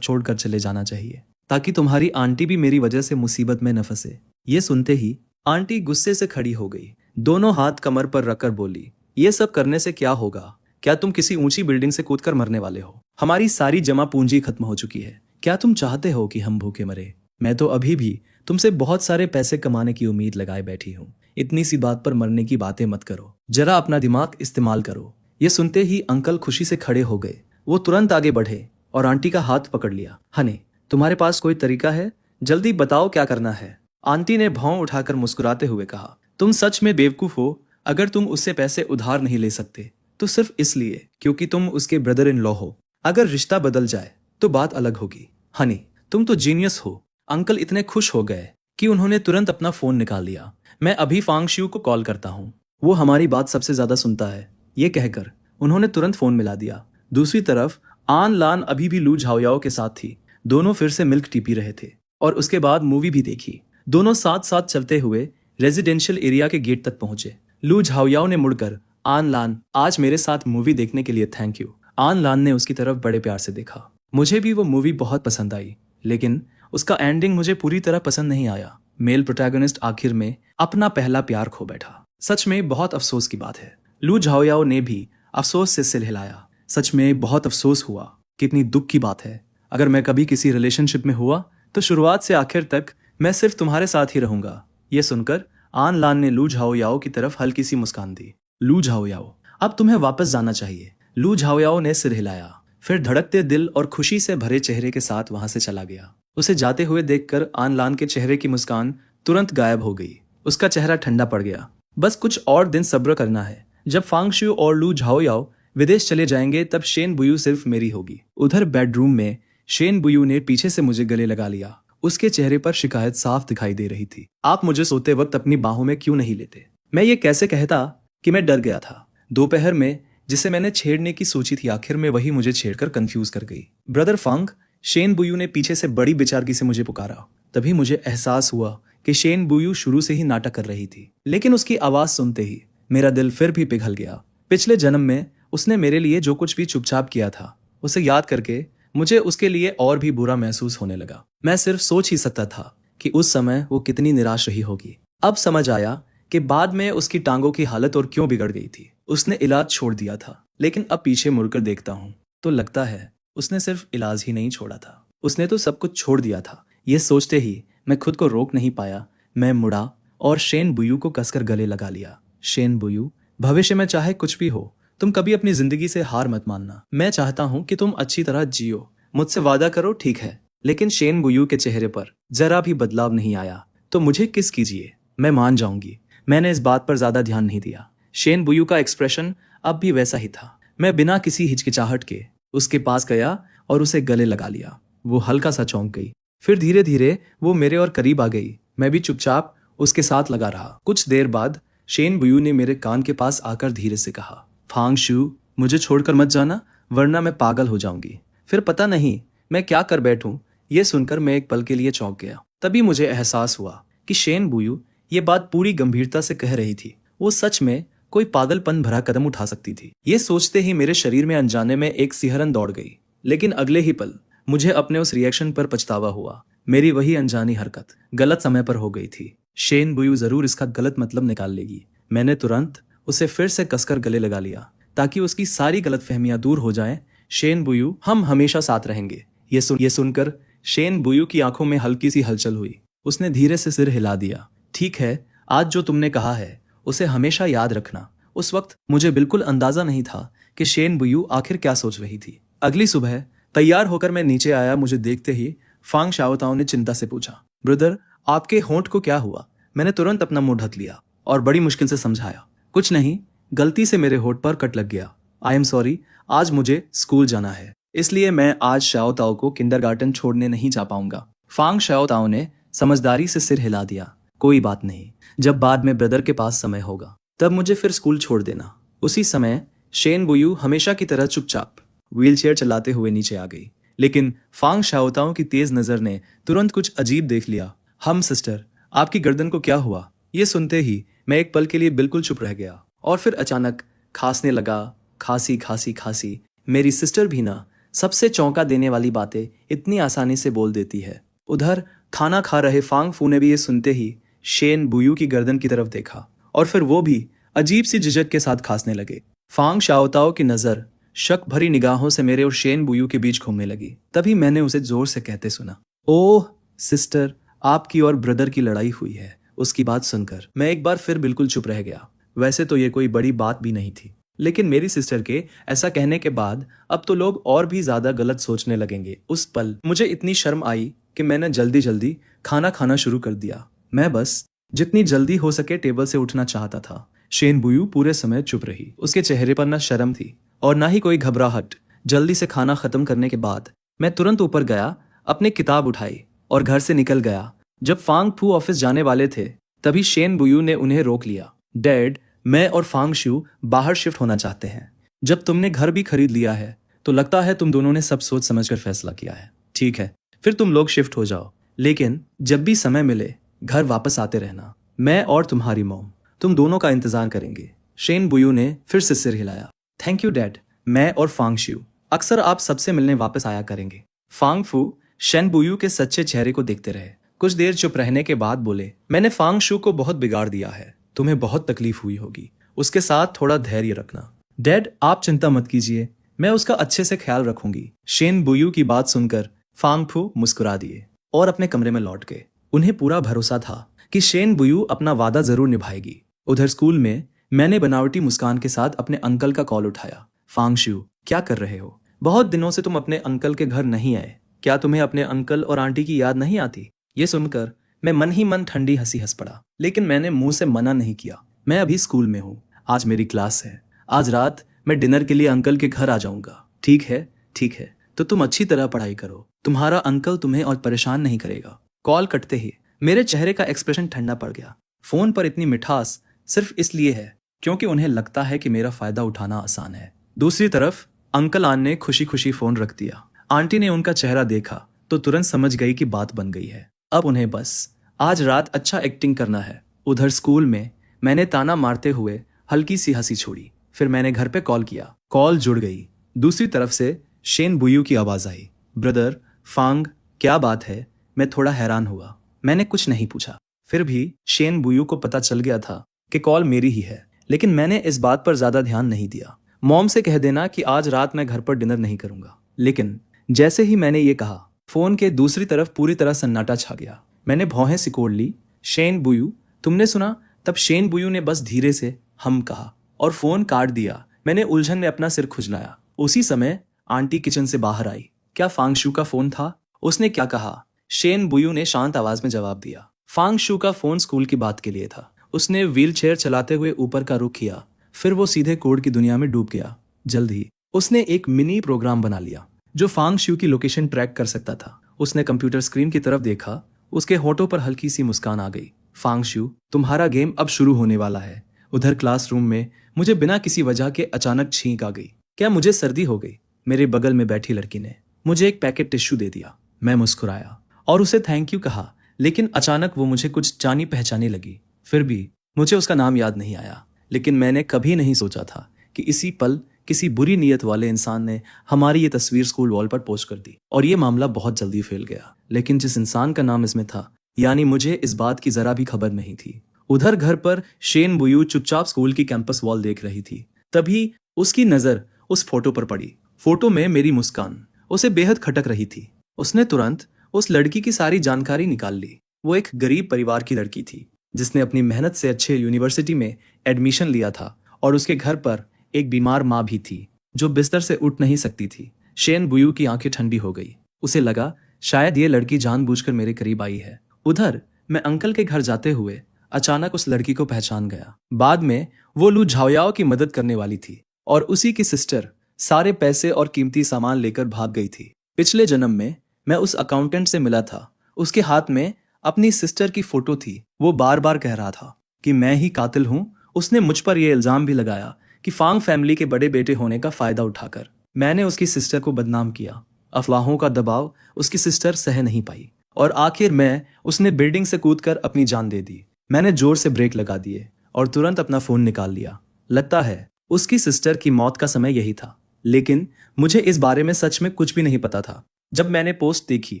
छोड़कर चले जाना चाहिए, ताकि तुम्हारी आंटी भी मेरी वजह से मुसीबत में न फंसे। ये सुनते ही आंटी गुस्से से खड़ी हो गई। दोनों हाथ कमर पर रखकर बोली, ये सब करने से क्या होगा? क्या तुम किसी ऊंची बिल्डिंग से कूदकर मरने वाले हो? हमारी सारी जमा पूंजी खत्म हो चुकी है। क्या तुम चाहते हो कि हम भूखे मरे? मैं तो अभी भी तुमसे बहुत सारे पैसे कमाने की उम्मीद लगाए बैठी हूँ। इतनी सी बात पर मरने की बातें मत करो, जरा अपना दिमाग इस्तेमाल करो। ये सुनते ही अंकल खुशी से खड़े हो गए। वो तुरंत आगे बढ़े और आंटी का हाथ पकड़ लिया। हनी, तुम्हारे पास कोई तरीका है? जल्दी बताओ क्या करना है। आंटी ने भौं उठाकर मुस्कुराते हुए कहा, तुम सच में बेवकूफ हो। अगर तुम उससे पैसे उधार नहीं ले सकते तो सिर्फ इसलिए क्योंकि तुम उसके ब्रदर इन लॉ हो। अगर रिश्ता बदल जाए तो बात अलग होगी। हनी, तुम तो जीनियस हो। अंकल इतने खुश हो गए कि उन्होंने तुरंत अपना फोन निकाल लिया। मैं अभी फांग शियू को कॉल करता हूँ, वो हमारी बात सबसे ज्यादा सुनता है। ये कहकर उन्होंने तुरंत फोन मिला दिया। दूसरी तरफ आन लान अभी भी लू झाओयाओ के साथ थी। दोनों फिर से मिल्क टी पी रहे थे और उसके बाद मूवी भी देखी। दोनों साथ साथ चलते हुए रेजिडेंशियल एरिया के गेट तक पहुंचे। लू झाओयाओ ने मुड़कर, आन लान, आज मेरे साथ मूवी देखने के लिए थैंक यू। आन लान ने उसकी तरफ बड़े प्यार से देखा। मुझे भी वो मूवी बहुत पसंद आई, लेकिन उसका एंडिंग मुझे पूरी तरह पसंद नहीं आया। मेल प्रोटैगनिस्ट आखिर में अपना पहला प्यार खो बैठा। सच में बहुत अफसोस की बात है। लू झाओयाओ ने भी अफसोस से सिर हिलाया। सच में बहुत अफसोस हुआ। कितनी दुख की बात है। अगर मैं कभी किसी रिलेशनशिप में हुआ तो शुरुआत से आखिर तक मैं सिर्फ तुम्हारे साथ ही रहूंगा। ये सुनकर आन लान ने लू झाओयाओ की तरफ हल्की सी मुस्कान दी। लू झाओयाओ, अब तुम्हें वापस जाना चाहिए। लू झाओयाओ ने सिर हिलाया, फिर धड़कते दिल और खुशी से भरे चेहरे के साथ वहां से चला गया। उसे जाते हुए देखकर आन लान के चेहरे की मुस्कान तुरंत गायब हो गई। उसका चेहरा ठंडा पड़ गया। बस कुछ और दिन सब्र करना है। जब फांग शियू और लू झाओयाओ विदेश चले जाएंगे तब शेन बुयू सिर्फ मेरी होगी। उधर बेडरूम में शेन बुयू ने पीछे से मुझे गले लगा लिया। उसके चेहरे पर शिकायत साफ दिखाई दे रही थी। आप मुझे सोते वक्त अपनी बाहों में क्यों नहीं लेते? मैं ये कैसे कहता कि मैं डर गया था। दोपहर में जिसे मैंने छेड़ने की सोची थी, आखिर में वही मुझे छेड़कर कंफ्यूज कर गई। ब्रदर फांग, शेन बुयू ने पीछे से बड़ी बेचारगी से मुझे पुकारा। तभी मुझे एहसास हुआ कि शेन बुयू शुरू से ही नाटक कर रही थी, लेकिन उसकी आवाज सुनते ही मेरा दिल फिर भी पिघल गया। पिछले जन्म में उसने मेरे लिए जो कुछ भी चुपचाप किया था, उसे याद करके मुझे उसके लिए और भी बुरा महसूस होने लगा। मैं सिर्फ सोच ही सकता था कि उस समय वो कितनी निराश रही होगी। अब समझ आया कि बाद में उसकी टांगों की हालत और क्यों बिगड़ गई थी। उसने इलाज छोड़ दिया था, लेकिन अब पीछे मुड़कर देखता हूँ तो लगता है उसने सिर्फ इलाज ही नहीं छोड़ा था, उसने तो सब कुछ छोड़ दिया था। ये सोचते ही मैं खुद को रोक नहीं पाया। मैं मुड़ा और शेन बुयू को कसकर गले लगा लिया। शेन बुयू, भविष्य में चाहे कुछ भी हो, तुम कभी अपनी जिंदगी से हार मत मानना। मैं चाहता हूं कि तुम अच्छी तरह जियो। मुझसे वादा करो, ठीक है? लेकिन शेन बुयू के चेहरे पर जरा भी बदलाव नहीं आया। तो मुझे किस कीजिए, मैं मान जाऊंगी। मैंने इस बात पर ज्यादा ध्यान नहीं दिया। शेन बुयू का एक्सप्रेशन अब भी वैसा ही था। मैं बिना किसी हिचकिचाहट के उसके पास गया और उसे गले लगा लिया। वो हल्का सा चौंक गई, फिर धीरे धीरे वो मेरे और करीब आ गई। मैं भी चुपचाप उसके साथ लगा रहा। कुछ देर बाद शेन बुयू ने मेरे कान के पास आकर धीरे से कहा, फांग शियू, मुझे छोड़कर मत जाना, वरना मैं पागल हो जाऊंगी। फिर पता नहीं मैं क्या कर बैठूं। ये सुनकर मैं एक पल के लिए चौंक गया। तभी मुझे एहसास हुआ कि शेन बुयू ये बात पूरी गंभीरता से कह रही थी। वो सच में कोई पागलपन भरा कदम उठा सकती थी। ये सोचते ही मेरे शरीर में अनजाने में एक सिहरन दौड़ गई, लेकिन अगले ही पल मुझे अपने उस रिएक्शन पर पछतावा हुआ। मेरी वही अनजानी हरकत गलत समय पर हो गई थी। शेन बुयू जरूर इसका गलत मतलब निकाल लेगी। मैंने तुरंत उसे फिर से कसकर गले लगा लिया ताकि उसकी सारी गलतफहमियां दूर हो जाएं। शेन बुयू, हम हमेशा साथ रहेंगे। ये सुनकर शेन बुयू की आंखों में हल्की सी हलचल हुई। उसने धीरे से सिर हिला दिया। ठीक है, आज जो तुमने कहा है उसे हमेशा याद रखना। उस वक्त मुझे बिल्कुल अंदाजा नहीं था कि शेन बुयू आखिर क्या सोच रही थी। अगली सुबह तैयार होकर मैं नीचे आया। मुझे देखते ही फांग शाओताओ ने चिंता से पूछा, ब्रदर, आपके होंठ को क्या हुआ? मैंने तुरंत अपना मुंह ढक लिया और बड़ी मुश्किल से समझाया, कुछ नहीं, गलती से मेरे होठ पर कट लग गया। आई एम सॉरी, आज मुझे स्कूल जाना है, इसलिए मैं आज शाओताओ को किंडरगार्टन छोड़ने नहीं जा पाऊंगा। फांग शाओताओ ने समझदारी से सिर हिला दिया। कोई बात नहीं, जब बाद में ब्रदर के पास समय होगा तब मुझे फिर स्कूल छोड़ देना। उसी समय शेन बुयू हमेशा की तरह चुपचाप व्हीलचेयर चलाते हुए नीचे आ गई, लेकिन फांग शाओताओ की तेज नजर ने तुरंत कुछ अजीब देख लिया। हम सिस्टर, आपकी गर्दन को क्या हुआ? ये सुनते ही मैं एक पल के लिए बिल्कुल चुप रह गया और फिर अचानक खांसने लगा। खांसी खांसी खांसी। मेरी सिस्टर भी ना सबसे चौंका देने वाली बातें इतनी आसानी से बोल देती है। उधर खाना खा रहे फांग फू ने भी ये सुनते ही शेन बुयू की गर्दन की तरफ देखा और फिर वो भी अजीब सी झिझक के साथ खांसने लगे। फांग शाओताओ की नजर शक भरी निगाहों से मेरे और शेन बुयू के बीच घूमने लगी। तभी मैंने उसे जोर से कहते सुना, ओह सिस्टर, आपकी और ब्रदर की लड़ाई हुई है। उसकी बात सुनकर मैं एक बार फिर बिल्कुल चुप रह गया। वैसे तो ये कोई बड़ी बात भी नहीं थी, लेकिन मेरी सिस्टर के ऐसा कहने के बाद अब तो लोग और भी ज्यादा गलत सोचने लगेंगे। उस पल मुझे इतनी शर्म आई कि मैंने जल्दी जल्दी खाना खाना शुरू कर दिया। मैं बस जितनी जल्दी हो सके टेबल से उठना चाहता था। शेन बुयू पूरे समय चुप रही। उसके चेहरे पर न शर्म थी और ना ही कोई घबराहट। जल्दी से खाना खत्म करने के बाद मैं तुरंत ऊपर गया, अपनी किताब उठाई और घर से निकल गया। जब फांग फू ऑफिस जाने वाले थे तभी शेन बुयू ने उन्हें रोक लिया। डैड, मैं और फांग शू बाहर शिफ्ट होना चाहते हैं। जब तुमने घर भी खरीद लिया है तो लगता है तुम दोनों ने सब सोच समझकर फैसला किया है। ठीक है, फिर तुम लोग शिफ्ट हो जाओ, लेकिन जब भी समय मिले घर वापस आते रहना। मैं और तुम्हारी मॉम तुम दोनों का इंतजार करेंगे। शेन बुयू ने फिर से सिर हिलाया। थैंक यू डैड, मैं और फांग शू अक्सर आप सबसे मिलने वापस आया करेंगे। फांग फू शेन बुयू के सच्चे चेहरे को देखते रहे। कुछ देर चुप रहने के बाद बोले, मैंने फांग शू को बहुत बिगाड़ दिया है, तुम्हें बहुत तकलीफ हुई होगी, उसके साथ थोड़ा धैर्य रखना। डैड, आप चिंता मत कीजिए, मैं उसका अच्छे से ख्याल रखूंगी। शेन बुयू की बात सुनकर फांग फू मुस्कुरा दिए और अपने कमरे में लौट गए। उन्हें पूरा भरोसा था कि शेन बुयू अपना वादा जरूर निभाएगी। उधर स्कूल में मैंने बनावटी मुस्कान के साथ अपने अंकल का कॉल उठाया। फांग शू, क्या कर रहे हो? बहुत दिनों से तुम अपने अंकल के घर नहीं आए, क्या तुम्हें अपने अंकल और आंटी की याद नहीं आती? ये सुनकर मैं मन ही मन ठंडी हंसी हंस पड़ा, लेकिन मैंने मुंह से मना नहीं किया। मैं अभी स्कूल में हूँ, आज मेरी क्लास है। आज रात मैं डिनर के लिए अंकल के घर आ जाऊंगा। ठीक है, ठीक है, तो तुम अच्छी तरह पढ़ाई करो, तुम्हारा अंकल तुम्हें और परेशान नहीं करेगा। कॉल कटते ही मेरे चेहरे का एक्सप्रेशन ठंडा पड़ गया। फोन पर इतनी मिठास सिर्फ इसलिए है क्योंकि उन्हें लगता है कि मेरा फायदा उठाना आसान है। दूसरी तरफ अंकल आन ने खुशी खुशी फोन रख दिया। आंटी ने उनका चेहरा देखा तो तुरंत समझ गई कि बात बन गई है। अब उन्हें बस आज रात अच्छा एक्टिंग करना है। उधर स्कूल में मैंने ताना मारते हुए हल्की सी हंसी छोड़ी। फिर मैंने घर पे कॉल किया। कॉल जुड़ गई। दूसरी तरफ से शेन बुयू की आवाज आई, ब्रदर फांग, क्या बात है? मैं थोड़ा हैरान हुआ। मैंने कुछ नहीं पूछा। फिर भी शेन बुयू को पता चल गया था कि कॉल मेरी ही है, लेकिन मैंने इस बात पर ज्यादा ध्यान नहीं दिया। मॉम से कह देना कि आज रात मैं घर पर डिनर नहीं करूंगा। लेकिन जैसे ही मैंने ये कहा, फोन के दूसरी तरफ पूरी तरह सन्नाटा छा गया। मैंने भौहें सिकोड़ ली। शेन बुयू, तुमने सुना? तब शेन बुयू ने बस धीरे से हम कहा और फोन काट दिया। मैंने उलझन में अपना सिर खुजलाया। उसी समय आंटी किचन से बाहर आई। क्या फांग शू का फोन था? उसने क्या कहा? शेन बुयू ने शांत आवाज में जवाब दिया। फांग शू का फोन स्कूल की बात के लिए था। उसने व्हीलचेयर चलाते हुए ऊपर का रुख किया, फिर वो सीधे कोड की दुनिया में डूब गया। जल्द ही उसने एक मिनी प्रोग्राम बना लिया जो फांग शू की लोकेशन ट्रैक कर सकता था। उसने कंप्यूटर स्क्रीन की तरफ देखा। उसके होठों पर हल्की सी मुस्कान आ गई। फांग शू, तुम्हारा गेम अब शुरू होने वाला है। उधर क्लासरूम में मुझे बिना किसी वजह के अचानक छींक आ गई। क्या मुझे सर्दी हो गई? मेरे बगल में बैठी लड़की ने मुझे एक पैकेट टिश्यू दे दिया। मैं मुस्कुराया और उसे थैंक यू कहा, लेकिन अचानक वो मुझे कुछ जानी पहचानी लगी। फिर भी मुझे उसका नाम याद नहीं आया। लेकिन मैंने कभी नहीं सोचा था कि इसी पल किसी बुरी नीयत वाले इंसान ने हमारी ये तस्वीर स्कूल वॉल पर पोस्ट कर दी और ये मामला बहुत जल्दी फैल गया। लेकिन जिस इंसान का नाम इसमें था, यानी मुझे इस बात की जरा भी खबर नहीं थी। उधर घर पर शेन बुयू चुपचाप स्कूल की कैंपस वॉल देख रही थी। तभी उसकी नजर उस फोटो पर पड़ी। फोटो में मेरी मुस्कान उसे बेहद खटक रही थी। उसने तुरंत उस लड़की की सारी जानकारी निकाल ली। वो एक गरीब परिवार की लड़की थी जिसने अपनी मेहनत से अच्छे यूनिवर्सिटी में एडमिशन लिया था और उसके घर पर एक बीमार माँ भी थी जो बिस्तर से उठ नहीं सकती थी। शेन बुयू की आंखें ठंडी हो गई। उसे लगा शायद ये लड़की जानबूझकर मेरे करीब आई है। उधर मैं अंकल के घर जाते हुए अचानक उस लड़की को पहचान गया। बाद में वो लू झाओयाओ की मदद करने वाली थी और उसी की सिस्टर सारे पैसे और कीमती सामान लेकर भाग गई थी। पिछले जन्म में मैं उस अकाउंटेंट से मिला था। उसके हाथ में अपनी सिस्टर की फोटो थी। वो बार बार कह रहा था कि मैं ही कातिल हूं। उसने मुझ पर यह इल्जाम भी लगाया कि फांग फैमिली के बड़े बेटे होने का फायदा उठाकर मैंने उसकी सिस्टर को बदनाम किया। अफवाहों का दबाव उसकी सिस्टर सह नहीं पाई और आखिर में उसने बिल्डिंग से कूदकर अपनी जान दे दी। मैंने जोर से ब्रेक लगा दिए और तुरंत अपना फोन निकाल लिया। लगता है उसकी सिस्टर की मौत का समय यही था, लेकिन मुझे इस बारे में सच में कुछ भी नहीं पता था। जब मैंने पोस्ट देखी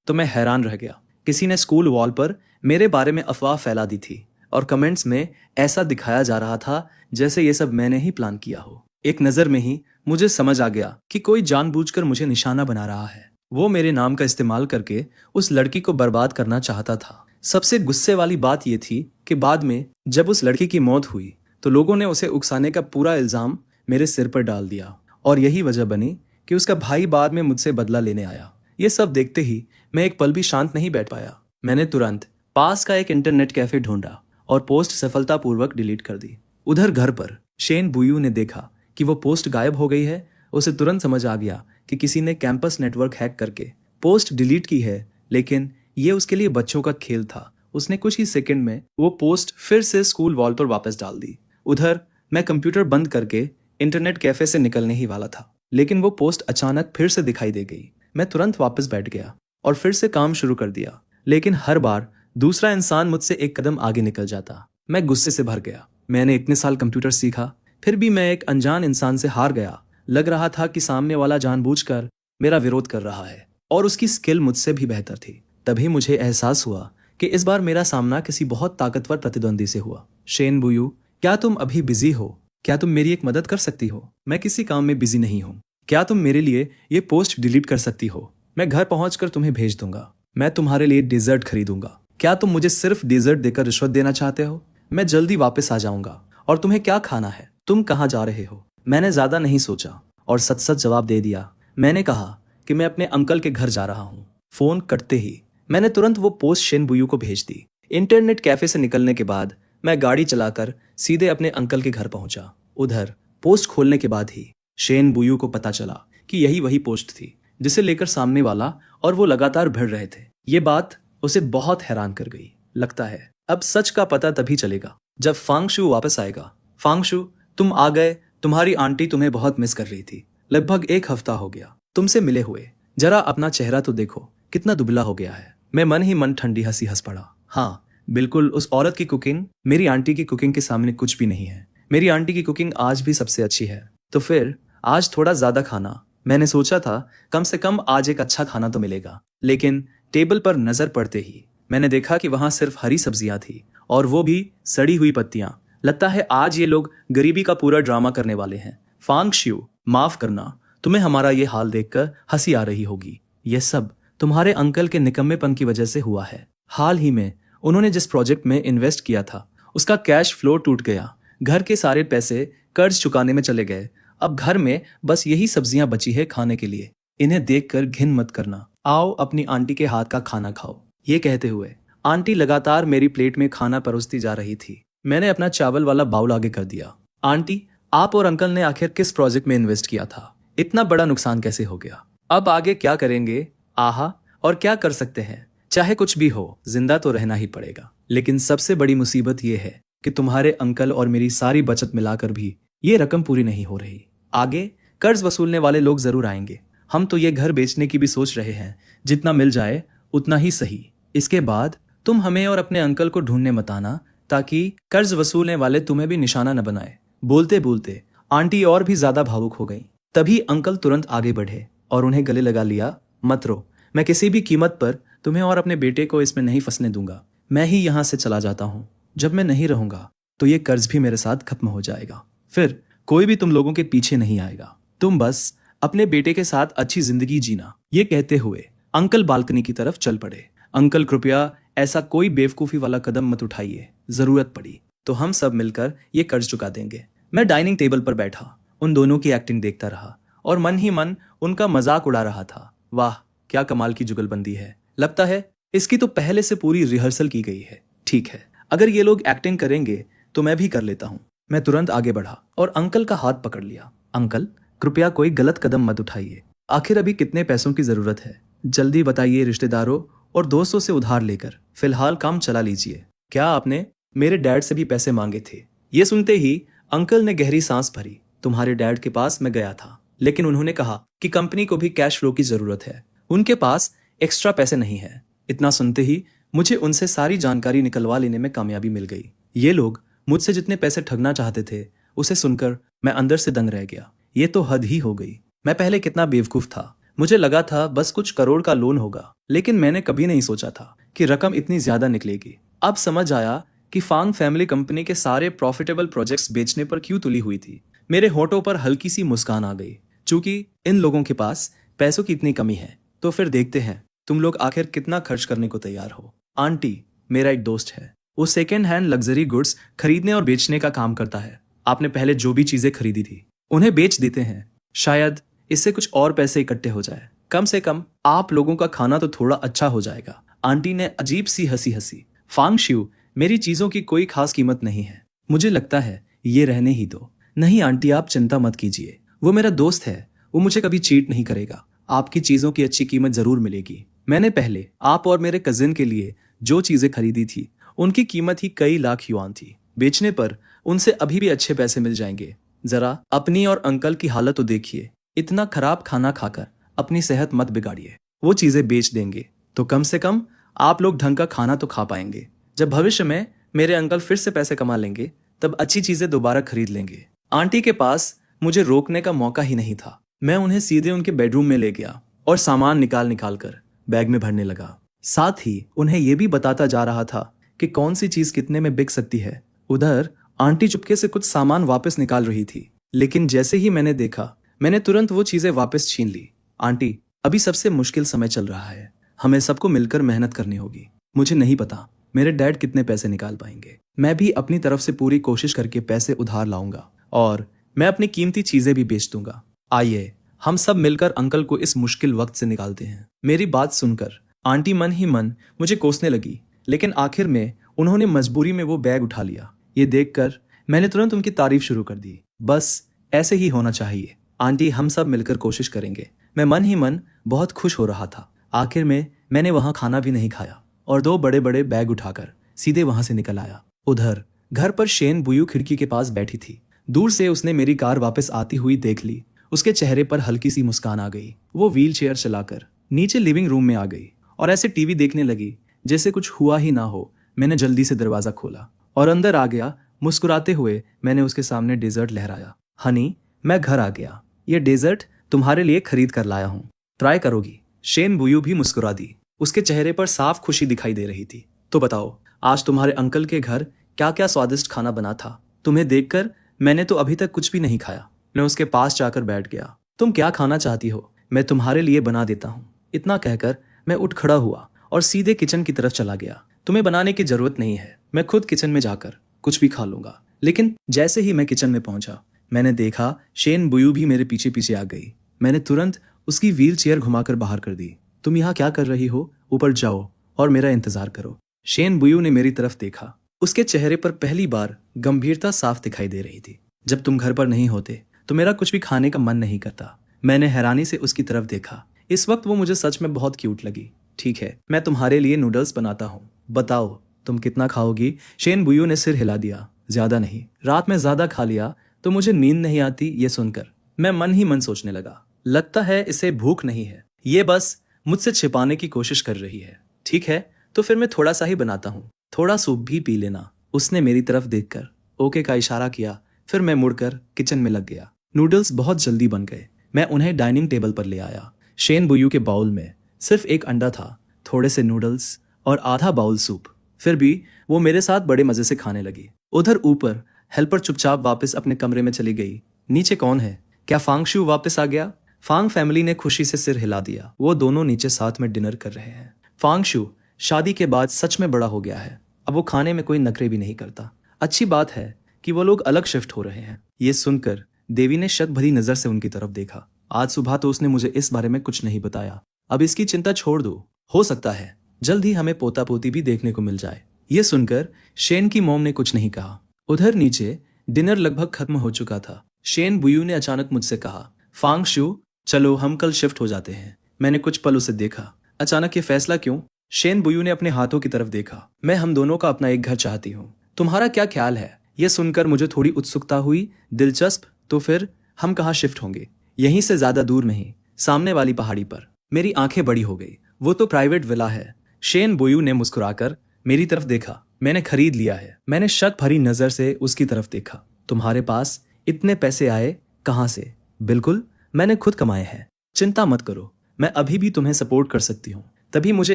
तो मैं हैरान रह गया। किसी ने स्कूल वॉल पर मेरे बारे में अफवाह फैला दी थी और कमेंट्स में ऐसा दिखाया जा रहा था जैसे ये सब मैंने ही प्लान किया हो। एक नज़र में ही मुझे समझ आ गया कि कोई जानबूझकर मुझे निशाना बना रहा है। वो मेरे नाम का इस्तेमाल करके उस लड़की को बर्बाद करना चाहता था। सबसे गुस्से वाली बात यह थी कि बाद में जब उस लड़की की मौत हुई तो लोगों ने उसे उकसाने का पूरा इल्जाम मेरे सिर पर डाल दिया और यही वजह बनी कि उसका भाई बाद में मुझसे बदला लेने आया। ये सब देखते ही मैं एक पल भी शांत नहीं बैठ पाया। मैंने तुरंत पास का एक इंटरनेट कैफे ढूंढा और पोस्ट सफलतापूर्वक डिलीट कर दी। उधर घर पर शेन बुयू ने देखा कि वो पोस्ट गायब हो गई है। उसे तुरंत समझ आ गया कि किसी ने कैंपस नेटवर्क हैक करके पोस्ट डिलीट की है, लेकिन ये उसके लिए बच्चों का खेल था। उसने कुछ ही सेकंड में वो पोस्ट फिर से स्कूल वॉल पर वापस डाल दी। उधर मैं कंप्यूटर बंद करके इंटरनेट कैफे से निकलने ही वाला था, लेकिन वो पोस्ट अचानक फिर से दिखाई दे गई। मैं तुरंत वापस बैठ गया और फिर से काम शुरू कर दिया, लेकिन हर बार दूसरा इंसान मुझसे एक कदम आगे निकल जाता। मैं गुस्से से भर गया। मैंने इतने साल कंप्यूटर सीखा, फिर भी मैं एक अनजान इंसान से हार गया। लग रहा था कि सामने वाला जानबूझकर मेरा विरोध कर रहा है और उसकी स्किल मुझसे भी बेहतर थी। तभी मुझे एहसास हुआ कि इस बार मेरा सामना किसी बहुत ताकतवर प्रतिद्वंदी से हुआ। शेन बुयू, क्या तुम अभी बिजी हो? क्या तुम मेरी एक मदद कर सकती हो? मैं किसी काम में बिजी नहीं हूँ। क्या तुम मेरे लिए ये पोस्ट डिलीट कर सकती हो? मैं घर पहुंचकर तुम्हें भेज दूंगा। मैं तुम्हारे लिए डेजर्ट खरीदूंगा। क्या तुम मुझे सिर्फ डेजर्ट देकर रिश्वत देना चाहते हो? मैं जल्दी वापस आ जाऊंगा। और तुम्हें क्या खाना है? तुम कहाँ जा रहे हो? मैंने ज्यादा नहीं सोचा और सच सच जवाब दे दिया। मैंने कहा कि मैं अपने अंकल के घर जा रहा हूँ। फोन कटते ही मैंने तुरंत वो पोस्ट शेन बुयू को भेज दी। इंटरनेट कैफे से निकलने के बाद मैं गाड़ी चलाकर सीधे अपने अंकल के घर पहुंचा। उधर पोस्ट खोलने के बाद ही शेन बुयू को पता चला कि यही वही पोस्ट थी जिसे लेकर सामने वाला और वो लगातार भिड़ रहे थे। ये बात उसे बहुत हैरान कर गई। लगता है अब सच का पता तभी चलेगा जब फांगशु वापस आएगा। फांगशु, तुम आ गए। तुम्हारी आंटी तुम्हें बहुत मिस कर रही थी। लगभग एक हफ्ता हो गया तुमसे मिले हुए। जरा अपना चेहरा तो देखो, कितना दुबला हो गया है। मैं मन ही मन ठंडी हंसी हंस पड़ा। हाँ बिल्कुल, उस औरत की कुकिंग मेरी आंटी की कुकिंग के सामने कुछ भी नहीं है। मेरी आंटी की कुकिंग आज भी सबसे अच्छी है। तो फिर आज थोड़ा ज्यादा खाना। मैंने सोचा था कम से कम आज एक अच्छा खाना तो मिलेगा, लेकिन टेबल पर नजर पड़ते ही मैंने देखा कि वहां सिर्फ हरी सब्जियां थी और वो भी सड़ी हुई पत्तियां। लगता है आज ये लोग गरीबी का पूरा ड्रामा करने वाले हैं। फांगशियो, माफ करना, तुम्हें हमारा ये हाल देखकर हंसी आ रही होगी। यह सब तुम्हारे अंकल के निकम्मेपन की वजह से हुआ है। हाल ही में उन्होंने जिस प्रोजेक्ट में इन्वेस्ट किया था उसका कैश फ्लो टूट गया। घर के सारे पैसे कर्ज चुकाने में चले गए। अब घर में बस यही सब्जियां बची है खाने के लिए। इन्हें देखकर घिन मत करना। आओ अपनी आंटी के हाथ का खाना खाओ। ये कहते हुए आंटी लगातार मेरी प्लेट में खाना परोसती जा रही थी। मैंने अपना चावल वाला बाउल आगे कर दिया। आंटी, आप और अंकल ने आखिर किस प्रोजेक्ट में इन्वेस्ट किया था? इतना बड़ा नुकसान कैसे हो गया? अब आगे क्या करेंगे? आहा, और क्या कर सकते हैं? चाहे कुछ भी हो, जिंदा तो रहना ही पड़ेगा। लेकिन सबसे बड़ी मुसीबत यह है कि तुम्हारे अंकल और मेरी सारी बचत मिलाकर भी ये रकम पूरी नहीं हो रही। आगे कर्ज वसूलने वाले लोग जरूर आएंगे। हम तो ये घर बेचने की भी सोच रहे हैं। जितना मिल जाए उतना ही सही। इसके बाद तुम हमें और अपने अंकल को ढूंढने मत आना, ताकि कर्ज वसूलने वाले तुम्हें भी निशाना न बनाए। बोलते बोलते आंटी और भी ज्यादा भावुक हो गई। तभी अंकल तुरंत आगे बढ़े और उन्हें गले लगा लिया। मत रो, मैं किसी भी कीमत पर तुम्हें और अपने बेटे को इसमें नहीं फंसने दूंगा। मैं ही यहाँ से चला जाता हूँ। जब मैं नहीं रहूंगा तो ये कर्ज भी मेरे साथ खत्म हो जाएगा। फिर कोई भी तुम लोगों के पीछे नहीं आएगा। तुम बस अपने बेटे के साथ अच्छी जिंदगी जीना। ये कहते हुए अंकल बालकनी की तरफ चल पड़े। अंकल, कृपया ऐसा कोई बेवकूफी वाला कदम मत उठाइए। जरूरत पड़ी तो हम सब मिलकर ये कर्ज चुका देंगे। मैं डाइनिंग टेबल पर बैठा उन दोनों की एक्टिंग देखता रहा और मन ही मन उनका मजाक उड़ा रहा था। वाह, क्या कमाल की जुगलबंदी है। लगता है इसकी तो पहले से पूरी रिहर्सल की गई है। ठीक है, अगर ये लोग एक्टिंग करेंगे तो मैं भी कर लेता हूँ। मैं तुरंत आगे बढ़ा और अंकल का हाथ पकड़ लिया। अंकल, कृपया कोई गलत कदम मत उठाइए। आखिर अभी कितने पैसों की जरूरत है? जल्दी बताइए। रिश्तेदारों और दोस्तों से उधार लेकर फिलहाल काम चला लीजिए। क्या आपने मेरे डैड से भी पैसे मांगे थे? ये सुनते ही अंकल ने गहरी सांस भरी। तुम्हारे डैड के पास मैं गया था, लेकिन उन्होंने कहा कि कंपनी को भी कैश फ्लो की जरूरत है। उनके पास एक्स्ट्रा पैसे नहीं है। इतना सुनते ही मुझे उनसे सारी जानकारी निकलवा लेने में कामयाबी मिल गई। ये लोग मुझसे जितने पैसे ठगना चाहते थे उसे सुनकर मैं अंदर से दंग रह गया। ये तो हद ही हो गई। मैं पहले कितना बेवकूफ था। मुझे लगा था बस कुछ करोड़ का लोन होगा, लेकिन मैंने कभी नहीं सोचा था कि रकम इतनी ज्यादा निकलेगी। अब समझ आया कि फांग फैमिली कंपनी के सारे प्रॉफिटेबल प्रोजेक्ट्स बेचने पर क्यों तुली हुई थी। मेरे होठों पर हल्की सी मुस्कान आ गई। चूंकि इन लोगों के पास पैसों की इतनी कमी है, तो फिर देखते हैं तुम लोग आखिर कितना खर्च करने को तैयार हो। आंटी मेरा एक दोस्त है। वो सेकेंड हैंड लग्जरी गुड्स खरीदने और बेचने का काम करता है। आपने पहले जो भी चीजें खरीदी थी उन्हें बेच देते हैं। शायद इससे कुछ और पैसे इकट्ठे हो जाए। कम से कम आप लोगों का खाना तो थोड़ा अच्छा हो जाएगा। आंटी ने अजीब सी हंसी हंसी। फांग शिव, मेरी चीजों की कोई खास कीमत नहीं है। मुझे लगता है ये रहने ही दो। नहीं आंटी, आप चिंता मत कीजिए। वो मेरा दोस्त है, वो मुझे कभी चीट नहीं करेगा। आपकी चीजों की अच्छी कीमत जरूर मिलेगी। मैंने पहले आप और मेरे कजिन के लिए जो चीजें खरीदी थी उनकी कीमत ही कई लाख युआन थी। बेचने पर उनसे अभी भी अच्छे पैसे मिल जाएंगे। जरा अपनी और अंकल की हालत तो देखिए। इतना खराब खाना खाकर अपनी सेहत मत बिगाड़िए। वो चीजें बेच देंगे तो कम से कम आप लोग ढंग का खाना तो खा पाएंगे। जब भविष्य में मेरे अंकल फिर से पैसे कमा लेंगे तब अच्छी चीजें दोबारा खरीद लेंगे। आंटी के पास मुझे रोकने का मौका ही नहीं था। मैं उन्हें सीधे उनके बेडरूम में ले गया और सामान निकाल निकाल कर बैग में भरने लगा। साथ ही उन्हें यह भी बताता जा रहा था कि कौन सी चीज कितने में बिक सकती है। उधर आंटी चुपके से कुछ सामान वापस निकाल रही थी, लेकिन जैसे ही मैंने देखा मैंने तुरंत वो चीजें वापस छीन ली। आंटी, अभी सबसे मुश्किल समय चल रहा है। हमें सबको मिलकर मेहनत करनी होगी। मुझे नहीं पता मेरे डैड कितने पैसे निकाल पाएंगे। मैं भी अपनी तरफ से पूरी कोशिश करके पैसे उधार लाऊंगा और मैं अपनी कीमती चीजें भी बेच दूंगा। आइए हम सब मिलकर अंकल को इस मुश्किल वक्त से निकालते हैं। मेरी बात सुनकर आंटी मन ही मन मुझे कोसने लगी, लेकिन आखिर में उन्होंने मजबूरी में वो बैग उठा लिया। ये देखकर मैंने तुरंत उनकी तारीफ शुरू कर दी। बस ऐसे ही होना चाहिए आंटी, हम सब मिलकर कोशिश करेंगे। मैं मन ही मन बहुत खुश हो रहा था। आखिर में मैंने वहां खाना भी नहीं खाया और 2 बड़े बड़े बैग उठाकर सीधे वहां से निकल आया। उधर घर पर शेन बुयू खिड़की के पास बैठी थी। दूर से उसने मेरी कार वापस आती हुई देख ली। उसके चेहरे पर हल्की सी मुस्कान आ गई। वो व्हील चेयर चलाकर नीचे लिविंग रूम में आ गई और ऐसे टीवी देखने लगी जैसे कुछ हुआ ही ना हो। मैंने जल्दी से दरवाजा खोला और अंदर आ गया। मुस्कुराते हुए मैंने उसके सामने डेजर्ट लहराया। हनी, मैं घर आ गया। ये डेजर्ट तुम्हारे लिए खरीद कर लाया हूँ, ट्राई करोगी? शेन बुयू भी मुस्कुरा दी। उसके चेहरे पर साफ खुशी दिखाई दे रही थी। तो बताओ, आज तुम्हारे अंकल के घर क्या क्या स्वादिष्ट खाना बना था? तुम्हें देखकर मैंने तो अभी तक कुछ भी नहीं खाया। मैं उसके पास जाकर बैठ गया। तुम क्या खाना चाहती हो? मैं तुम्हारे लिए बना देता हूँ। इतना कहकर मैं उठ खड़ा हुआ और सीधे किचन की तरफ चला गया। तुम्हें बनाने की जरूरत नहीं है, मैं खुद किचन में जाकर कुछ भी खा लूंगा। लेकिन जैसे ही मैं किचन में पहुंचा मैंने देखा शेन बुयू भी मेरे पीछे पीछे आ गई। मैंने तुरंत उसकी व्हील चेयर घुमाकर बाहर कर दी। तुम यहाँ क्या कर रही हो? ऊपर जाओ और मेरा इंतजार करो। शेन बुयू ने मेरी तरफ देखा। उसके चेहरे पर पहली बार गंभीरता साफ दिखाई दे रही थी। जब तुम घर पर नहीं होते तो मेरा कुछ भी खाने का मन नहीं करता। मैंने हैरानी से उसकी तरफ देखा। इस वक्त वो मुझे सच में बहुत क्यूट लगी। ठीक है, मैं तुम्हारे लिए नूडल्स बनाता हूँ, बताओ तुम कितना खाओगी? शेन बुयू ने सिर हिला दिया। ज्यादा नहीं। रात में ज्यादा खा लिया तो मुझे नींद नहीं आती। ये सुनकर मैं मन ही मन सोचने लगा, लगता है इसे भूख नहीं है, ये बस मुझसे छिपाने की कोशिश कर रही है। ठीक है, तो फिर मैं थोड़ा सा ही बनाता हूँ, थोड़ा सूप भी पी लेना। उसने मेरी तरफ देखकर ओके का इशारा किया। फिर मैं मुड़कर किचन में लग गया। नूडल्स बहुत जल्दी बन गए। मैं उन्हें डाइनिंग टेबल पर ले आया। शेन बुयू के बाउल में सिर्फ एक अंडा था, थोड़े से नूडल्स और आधा बाउल सूप। फिर भी वो मेरे साथ बड़े मजे से खाने लगी। उधर ऊपर हेल्पर चुपचाप वापस अपने कमरे में चली गई। नीचे कौन है? क्या फांग शू वापस आ गया? फांग फैमिली ने खुशी से सिर हिला दिया। वो दोनों नीचे साथ में डिनर कर रहे हैं। फांग शू शादी के बाद सच में बड़ा हो गया है। अब वो खाने में कोई नखरे भी नहीं करता। अच्छी बात है कि वो लोग अलग शिफ्ट हो रहे हैं। ये सुनकर देवी ने शक भरी नजर से उनकी तरफ देखा। आज सुबह तो उसने मुझे इस बारे में कुछ नहीं बताया। अब इसकी चिंता छोड़ दो, हो सकता है जल्द ही हमें पोता पोती भी देखने को मिल जाए। ये सुनकर शेन की मॉम ने कुछ नहीं कहा। उधर नीचे डिनर लगभग खत्म हो चुका था। शेन बुयू ने अचानक मुझसे कहा, फांग शू चलो हम कल शिफ्ट हो जाते हैं। मैंने कुछ पल उसे देखा। अचानक ये फैसला क्यों? शेन बुयू ने अपने हाथों की तरफ देखा। मैं हम दोनों का अपना एक घर चाहती हूँ, तुम्हारा क्या ख्याल है? यह सुनकर मुझे थोड़ी उत्सुकता हुई। दिलचस्प, तो फिर हम कहाँ शिफ्ट होंगे? यहीं से ज्यादा दूर नहीं, सामने वाली पहाड़ी पर। मेरी आंखें बड़ी हो गई। वो तो प्राइवेट विला है शेन बुयू ने मुस्कुराकर मेरी तरफ देखा। मैंने खरीद लिया है। मैंने शक भरी नजर से उसकी तरफ देखा। तुम्हारे पास इतने पैसे आए कहाँ से? बिल्कुल, मैंने खुद कमाए हैं। चिंता मत करो, मैं अभी भी तुम्हें सपोर्ट कर सकती हूँ। तभी मुझे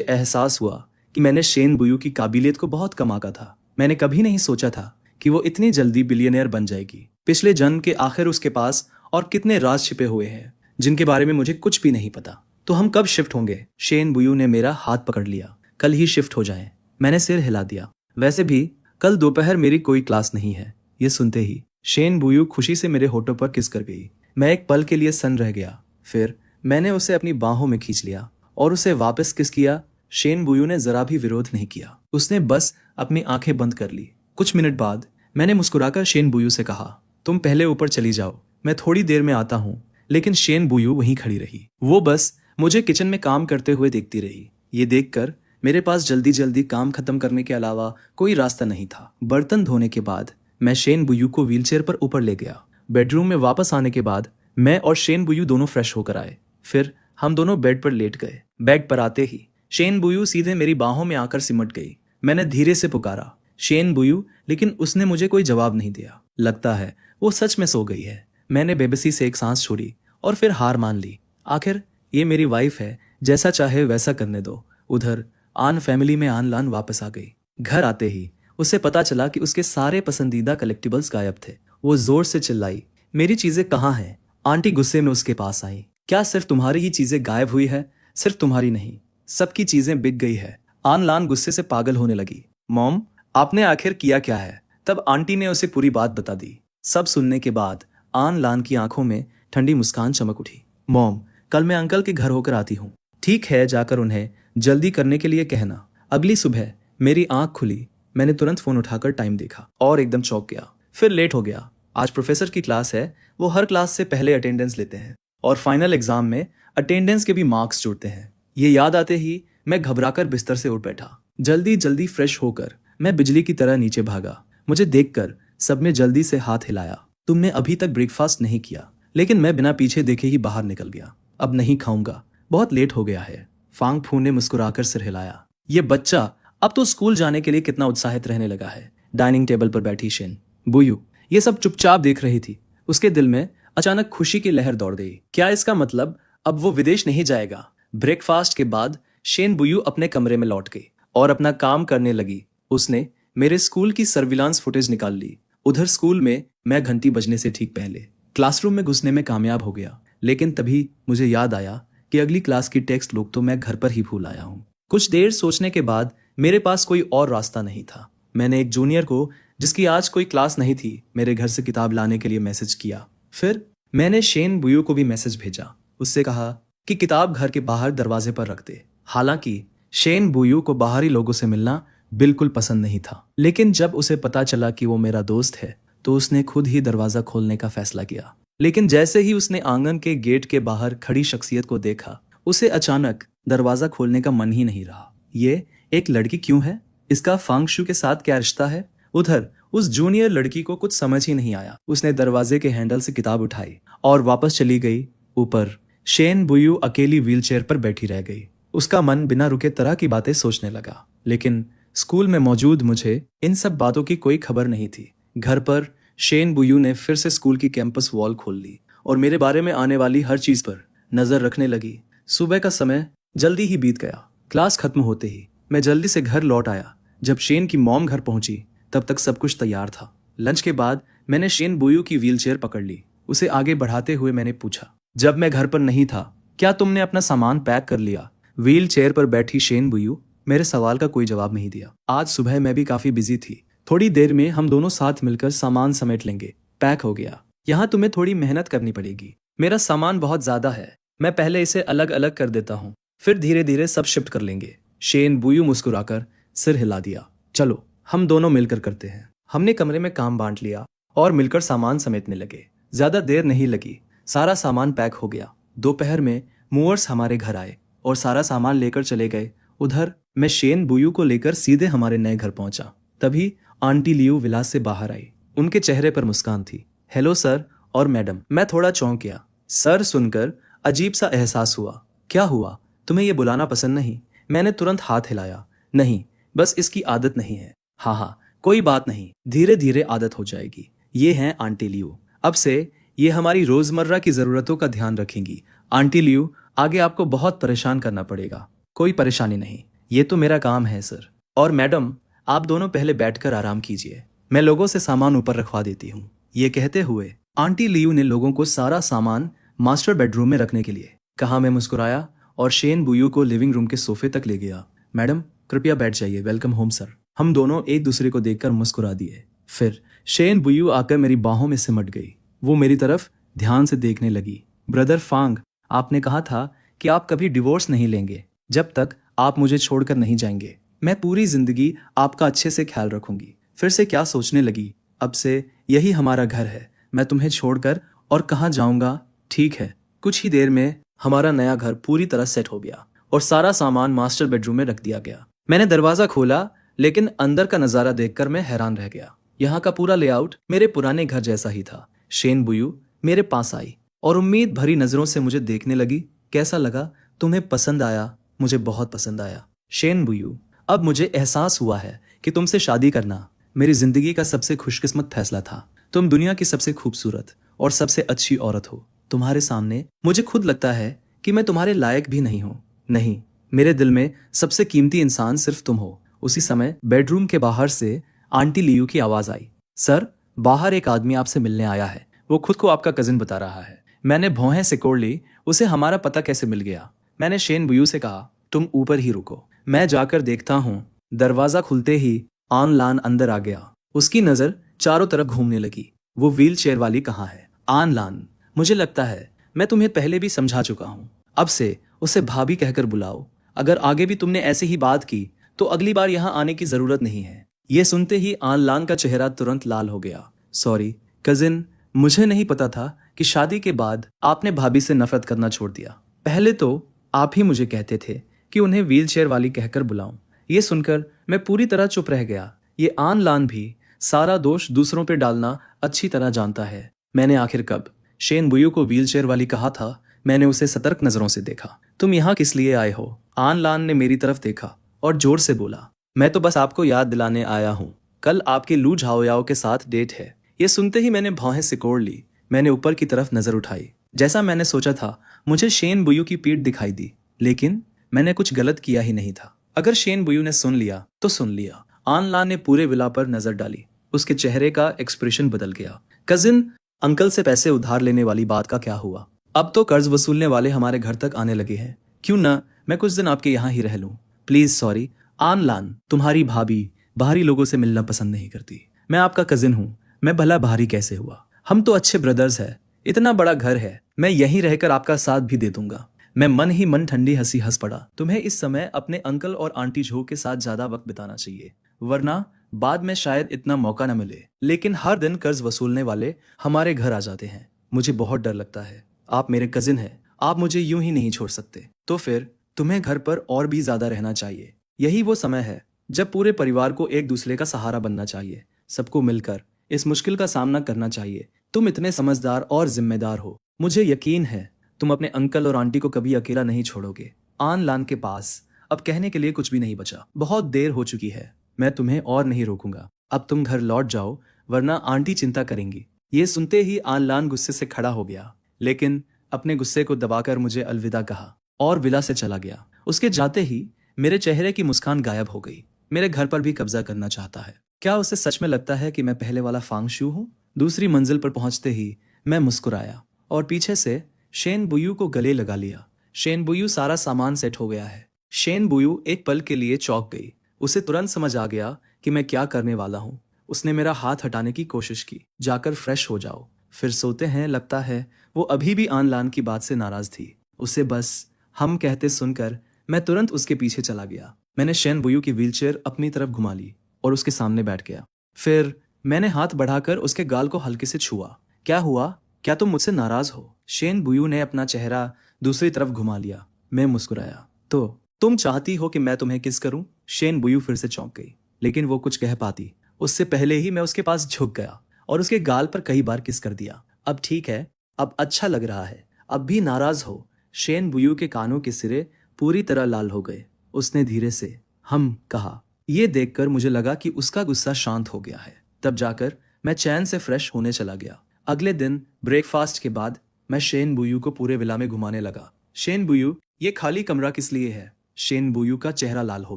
एहसास हुआ कि मैंने शेन बुयू की काबिलियत को बहुत कम आंका था। मैंने कभी नहीं सोचा था कि वो इतनी जल्दी बिलियनियर बन जाएगी। पिछले जन्म के आखिर उसके पास और कितने राज छिपे हुए हैं जिनके बारे में मुझे कुछ भी नहीं पता। तो हम कब शिफ्ट होंगे? शेन बुयू ने मेरा हाथ पकड़ लिया। कल ही शिफ्ट हो जाएं। मैंने सिर हिला दिया। वैसे भी कल दोपहर मेरी कोई क्लास नहीं है। ये सुनते ही शेन बुयू खुशी से मेरे होठों पर किस कर गई। मैं एक पल के लिए सन्न रह गया। फिर मैंने उसे अपनी बाहों में खींच लिया और उसे वापस किस किया। शेन बुयू ने जरा भी विरोध नहीं किया। उसने बस अपनी आंखें बंद कर ली। कुछ मिनट बाद मैंने मुस्कुराकर शेन बुयू से कहा, तुम पहले ऊपर चली जाओ, मैं थोड़ी देर में आता हूँ। लेकिन शेन बुयू वहीं खड़ी रही। वो बस मुझे किचन में काम करते हुए देखती रही। ये देखकर मेरे पास जल्दी जल्दी काम खत्म करने के अलावा कोई रास्ता नहीं था। बर्तन धोने के बाद मैं शेन बुयू को व्हीलचेयर पर ऊपर ले गया। बेडरूम में वापस आने के बाद मैं और शेन बुयू दोनों फ्रेश होकर आए। फिर हम दोनों बेड पर लेट गए। बेड पर आते ही शेन बुयू सीधे मेरी बाहों में आकर सिमट गई। मैंने धीरे से पुकारा, शेन बुयू, लेकिन उसने मुझे कोई जवाब नहीं दिया। लगता है वो सच में सो गई है। मैंने बेबसी से एक सांस छोड़ी और फिर हार मान ली। आखिर ये मेरी वाइफ है, जैसा चाहे वैसा करने दो। उधर आन फैमिली में आन लान वापस आ गई। घर आते ही उसे पता चला कि उसके सारे पसंदीदा कलेक्टिबल्स गायब थे। वो जोर से चिल्लाई, मेरी चीजें कहाँ हैं? आंटी गुस्से में उसके पास आई। क्या सिर्फ तुम्हारी ही चीजें गायब हुई है? सिर्फ तुम्हारी नहीं, सबकी चीजें बिक गई है। आन लान गुस्से से पागल होने लगी। मॉम, आपने आखिर किया क्या है? तब आंटी ने उसे पूरी बात बता दी। सब सुनने के बाद आन लान की आंखों में ठंडी मुस्कान चमक उठी। मॉम, कल मैं अंकल के घर होकर आती हूँ। ठीक है, जाकर उन्हें जल्दी करने के लिए कहना। अगली सुबह मेरी आंख खुली। मैंने तुरंत फोन उठाकर टाइम देखा और एकदम चौंक गया। फिर लेट हो गया। आज प्रोफेसर की क्लास है। वो हर क्लास से पहले अटेंडेंस लेते हैं और फाइनल एग्जाम में अटेंडेंस के भी मार्क्स जुड़ते हैं। ये याद आते ही मैं घबराकर बिस्तर से उठ बैठा। जल्दी जल्दी फ्रेश होकर मैं बिजली की तरह नीचे भागा। मुझे देखकर सबने जल्दी से हाथ हिलाया। तुमने अभी तक ब्रेकफास्ट नहीं किया? लेकिन मैं बिना पीछे देखे ही बाहर निकल गया। अब नहीं खाऊंगा, बहुत लेट हो गया है। फांग फू ने मुस्कुराकर सिर हिलाया। ये बच्चा अब तो स्कूल जाने के लिए कितना उत्साहित रहने लगा है। डाइनिंग टेबल पर बैठी शेन बुयू ये सब चुपचाप देख रही थी। उसके दिल में अचानक खुशी की लहर दौड़ गई। क्या इसका मतलब अब वो विदेश नहीं जाएगा? ब्रेकफास्ट के बाद शेन बुयू अपने कमरे में लौट गई और अपना काम करने लगी। उसने मेरे स्कूल की सर्विलांस फुटेज निकाल ली। उधर स्कूल में मैं घंटी बजने से ठीक पहले क्लासरूम में घुसने में कामयाब हो गया। लेकिन तभी मुझे याद आया कि अगली क्लास की टेक्स्ट बुक तो मैं घर पर ही भूल आया हूँ। कुछ देर सोचने के बाद मेरे पास कोई और रास्ता नहीं था। मैंने एक जूनियर को, जिसकी आज कोई क्लास नहीं थी, मेरे घर से किताब लाने के लिए मैसेज किया। फिर मैंने शेन बुयू को भी मैसेज भेजा। उससे कहा कि किताब घर के बाहर दरवाजे पर रख दे। हालांकि शेन बुयू को बाहरी लोगों से मिलना बिल्कुल पसंद नहीं था, लेकिन जब उसे पता चला कि वो मेरा दोस्त है तो उसने खुद ही दरवाजा खोलने का फैसला किया। लेकिन जैसे ही उसने आंगन के गेट के बाहर खड़ी शख्सियत को देखा, उसे अचानक दरवाजा खोलने का मन ही नहीं रहा। ये एक लड़की क्यों है? इसका फांगशु के साथ क्या रिश्ता है? उधर उस जूनियर लड़की को कुछ समझ ही नहीं आया। उसने दरवाजे के हैंडल से किताब उठाई और वापस चली गई ऊपर। शेन बुयू अकेली व्हीलचेयर पर बैठी रह गई। उसका मन बिना रुके तरह की बातें सोचने लगा। लेकिन स्कूल में मौजूद मुझे इन सब बातों की कोई खबर नहीं थी। घर पर शेन बुयू ने फिर से स्कूल की कैंपस वॉल खोल ली और मेरे बारे में आने वाली हर चीज पर नजर रखने लगी। सुबह का समय जल्दी ही बीत गया। क्लास खत्म होते ही मैं जल्दी से घर लौट आया। जब शेन की मॉम घर पहुंची तब तक सब कुछ तैयार था। लंच के बाद मैंने शेन बुयू की व्हीलचेयर पकड़ ली। उसे आगे बढ़ाते हुए मैंने पूछा, जब मैं घर पर नहीं था क्या तुमने अपना सामान पैक कर लिया? व्हीलचेयर पर बैठी शेन बुयू मेरे सवाल का कोई जवाब नहीं दिया। आज सुबह मैं भी काफी बिजी थी। थोड़ी देर में हम दोनों साथ मिलकर सामान समेट लेंगे। पैक हो गया। यहाँ तुम्हें थोड़ी मेहनत करनी पड़ेगी। मेरा सामान बहुत ज्यादा है। मैं पहले इसे अलग अलग कर देता हूँ, फिर धीरे धीरे सब शिफ्ट कर लेंगे। शेन बुयू मुस्कुराकर सिर हिला दिया। चलो हम दोनों मिलकर करते हैं। हमने कमरे में काम बांट लिया और मिलकर सामान समेटने लगे। ज्यादा देर नहीं लगी, सारा सामान पैक हो गया। दोपहर में मूवर्स हमारे घर आए और सारा सामान लेकर चले गए। उधर मैं शेन बुयू को लेकर सीधे हमारे नए घर पहुंचा। तभी आंटी लियू विलास से बाहर आई। उनके चेहरे पर मुस्कान थी। हेलो सर और मैडम। मैं थोड़ा चौंक गया। सर सुनकर अजीब सा एहसास हुआ। क्या हुआ? तुम्हें ये बुलाना पसंद नहीं? मैंने तुरंत हाथ हिलाया। नहीं, बस इसकी आदत नहीं है। हाँ हाँ, कोई बात नहीं, धीरे धीरे आदत हो जाएगी। ये हैं आंटी लियो। अब से ये हमारी रोजमर्रा की जरूरतों का ध्यान रखेंगी। आंटी लियो, आगे आपको बहुत परेशान करना पड़ेगा। कोई परेशानी नहीं, ये तो मेरा काम है सर। और मैडम, आप दोनों पहले बैठकर आराम कीजिए, मैं लोगों से सामान ऊपर रखवा देती हूँ। ये कहते हुए आंटी लियू ने लोगों को सारा सामान मास्टर बेडरूम में रखने के लिए कहा। मैं मुस्कुराया और शेन बुयू को लिविंग रूम के सोफे तक ले गया। मैडम, कृपया बैठ जाइए, वेलकम होम सर। हम दोनों एक दूसरे को देखकर मुस्कुरा दिए। फिर शेन बुयू आकर मेरी बाहों में सिमट गई। वो मेरी तरफ ध्यान से देखने लगी। ब्रदर फांग, आपने कहा था कि आप कभी डिवोर्स नहीं लेंगे जब तक आप मुझे छोड़कर नहीं जाएंगे। मैं पूरी जिंदगी आपका अच्छे से ख्याल रखूंगी। फिर से क्या सोचने लगी, अब से यही हमारा घर है, मैं तुम्हें छोड़कर और कहाँ जाऊंगा। ठीक है। कुछ ही देर में हमारा नया घर पूरी तरह सेट हो गया और सारा सामान मास्टर बेडरूम में रख दिया गया। मैंने दरवाजा खोला, लेकिन अंदर का नजारा देखकर मैं हैरान रह गया। यहाँ का पूरा लेआउट मेरे पुराने घर जैसा ही था। शेन बुयू मेरे पास आई और उम्मीद भरी नजरों से मुझे देखने लगी। कैसा लगा? तुम्हें पसंद आया? मुझे बहुत पसंद आया। शेन बुयू, अब मुझे एहसास हुआ है कि तुमसे शादी करना मेरी जिंदगी का सबसे खुशकिस्मत फैसला था। तुम दुनिया की सबसे खूबसूरत और सबसे अच्छी औरत हो। तुम्हारे सामने मुझे खुद लगता है कि मैं तुम्हारे लायक भी नहीं हूँ। नहीं, मेरे दिल में सबसे कीमती इंसान सिर्फ तुम हो। उसी समय बेडरूम के बाहर से आंटी लियू की आवाज आई। सर, बाहर एक आदमी आपसे मिलने आया है। वो खुद को आपका कजिन बता रहा है। मैंने भौहें सिकोड़ ली। उसे हमारा पता कैसे मिल गया? मैंने शेन बुयू से कहा, तुम ऊपर ही रुको, मैं जाकर देखता हूँ। दरवाजा खुलते ही आन लान अंदर आ गया। उसकी नजर चारों तरफ घूमने लगी। वो व्हील चेयर वाली कहाँ है? आन लान, मुझे लगता है मैं तुम्हें पहले भी समझा चुका हूँ। अब से उसे भाभी कहकर बुलाओ। अगर आगे भी तुमने ऐसी ही बात की तो अगली बार यहाँ आने की जरूरत नहीं है। ये सुनते ही आन लान का चेहरा तुरंत लाल हो गया। सॉरी कजिन, मुझे नहीं पता था कि शादी के बाद आपने भाभी से नफरत करना छोड़ दिया। पहले तो आप ही मुझे कहते थे कि उन्हें व्हील चेयर वाली कहकर बुलाऊं। ये सुनकर मैं पूरी तरह चुप रह गया। ये आन लान भी सारा दोष दूसरों पे डालना अच्छी तरह जानता है। मैंने आखिर कब शेन बुयू को व्हील चेयर वाली कहा था? मैंने उसे सतर्क नजरों से देखा। तुम यहाँ किस लिए आए हो? आन लान ने मेरी तरफ देखा और जोर से बोला, मैं तो बस आपको याद दिलाने आया हूँ, कल आपके लू झाओयाओ के साथ डेट है। ये सुनते ही मैंने भौहें सिकोड़ ली। मैंने ऊपर की तरफ नजर उठाई। जैसा मैंने सोचा था, मुझे शेन बुयू की पीठ दिखाई दी, लेकिन मैंने कुछ गलत किया ही नहीं था। अगर शेन बुयू ने सुन लिया तो सुन लिया। आन लान ने पूरे विला पर नजर डाली। उसके चेहरे का एक्सप्रेशन बदल गया। कजिन, अंकल से पैसे उधार लेने वाली बात का क्या हुआ? अब तो कर्ज वसूलने वाले हमारे घर तक आने लगे हैं। क्यों ना मैं कुछ दिन आपके यहाँ ही रह लूं? प्लीज सॉरी आन लान, तुम्हारी भाभी बाहरी लोगों से मिलना पसंद नहीं करती। मैं आपका कजिन हूँ, मैं भला बाहरी कैसे हुआ? हम तो अच्छे ब्रदर्स हैं। इतना बड़ा घर है, मैं यहीं रहकर आपका साथ भी दे दूंगा। मैं मन ही मन ठंडी हंसी हंस पड़ा। तुम्हें इस समय अपने अंकल और आंटी झो के साथ ज्यादा वक्त बिताना चाहिए, वरना बाद में शायद इतना मौका न मिले। लेकिन हर दिन कर्ज वसूलने वाले हमारे घर आ जाते हैं। मुझे बहुत डर लगता है। आप मेरे कजिन हैं, आप मुझे यूं ही नहीं छोड़ सकते। तो फिर तुम्हें घर पर और भी ज्यादा रहना चाहिए। यही वो समय है जब पूरे परिवार को एक दूसरे का सहारा बनना चाहिए। सबको मिलकर इस मुश्किल का सामना करना चाहिए। तुम इतने समझदार और जिम्मेदार हो, मुझे यकीन है तुम अपने अंकल और आंटी को कभी अकेला नहीं छोड़ोगे। आन लान के पास अब कहने के लिए कुछ भी नहीं बचा। बहुत देर हो चुकी है, मैं तुम्हें और नहीं रोकूंगा। अब तुम घर लौट जाओ, वरना आंटी चिंता करेंगी। ये सुनते ही आन लान गुस्से से खड़ा हो गया, लेकिन अपने गुस्से को दबाकर मुझे अलविदा कहा और विला से चला गया। उसके जाते ही मेरे चेहरे की मुस्कान गायब हो गई। मेरे घर पर भी कब्जा करना चाहता है। क्या उसे सच में लगता है कि मैं पहले वाला फांग शू हूँ? दूसरी मंजिल पर पहुंचते ही मैं मुस्कुराया और पीछे से शेन बुयू को गले लगा लिया। शेन बुयू, सारा सामान सेट हो गया है। शेन बुयू एक पल के लिए चौंक गई। उसे तुरंत समझ आ गया कि मैं क्या करने वाला हूँ। उसने मेरा हाथ हटाने की कोशिश की। जाकर फ्रेश हो जाओ, फिर सोते हैं। लगता है वो अभी भी आन लान की बात से नाराज थी। उसे बस हम कहते सुनकर मैं तुरंत उसके पीछे चला गया। मैंने शेन बुयू की व्हीलचेयर अपनी तरफ घुमा ली और उसके सामने बैठ गया। फिर मैंने हाथ बढ़ाकर उसके गाल को हल्के से छुआ। क्या हुआ? क्या तुम मुझसे नाराज हो? शेन बुयू ने अपना चेहरा दूसरी तरफ घुमा लिया। मैं मुस्कुराया। तो तुम चाहती हो कि मैं तुम्हें किस करूं? शेन बुयू फिर से चौंक गई, लेकिन वो कुछ कह पाती उससे पहले ही मैं उसके पास झुक गया और उसके गाल पर कई बार किस कर दिया। अब ठीक है, अब अच्छा लग रहा है, अब भी नाराज हो? शेन बुयू के कानों के सिरे पूरी तरह लाल हो गए। उसने धीरे से हम कहा। ये देखकर मुझे लगा कि उसका गुस्सा शांत हो गया है। तब जाकर मैं चैन से फ्रेश होने चला गया। अगले दिन ब्रेकफास्ट के बाद मैं शेन बुयू को पूरे विला में घुमाने लगा। शेन बुयू, ये खाली कमरा किस लिए है? शेन बुयू का चेहरा लाल हो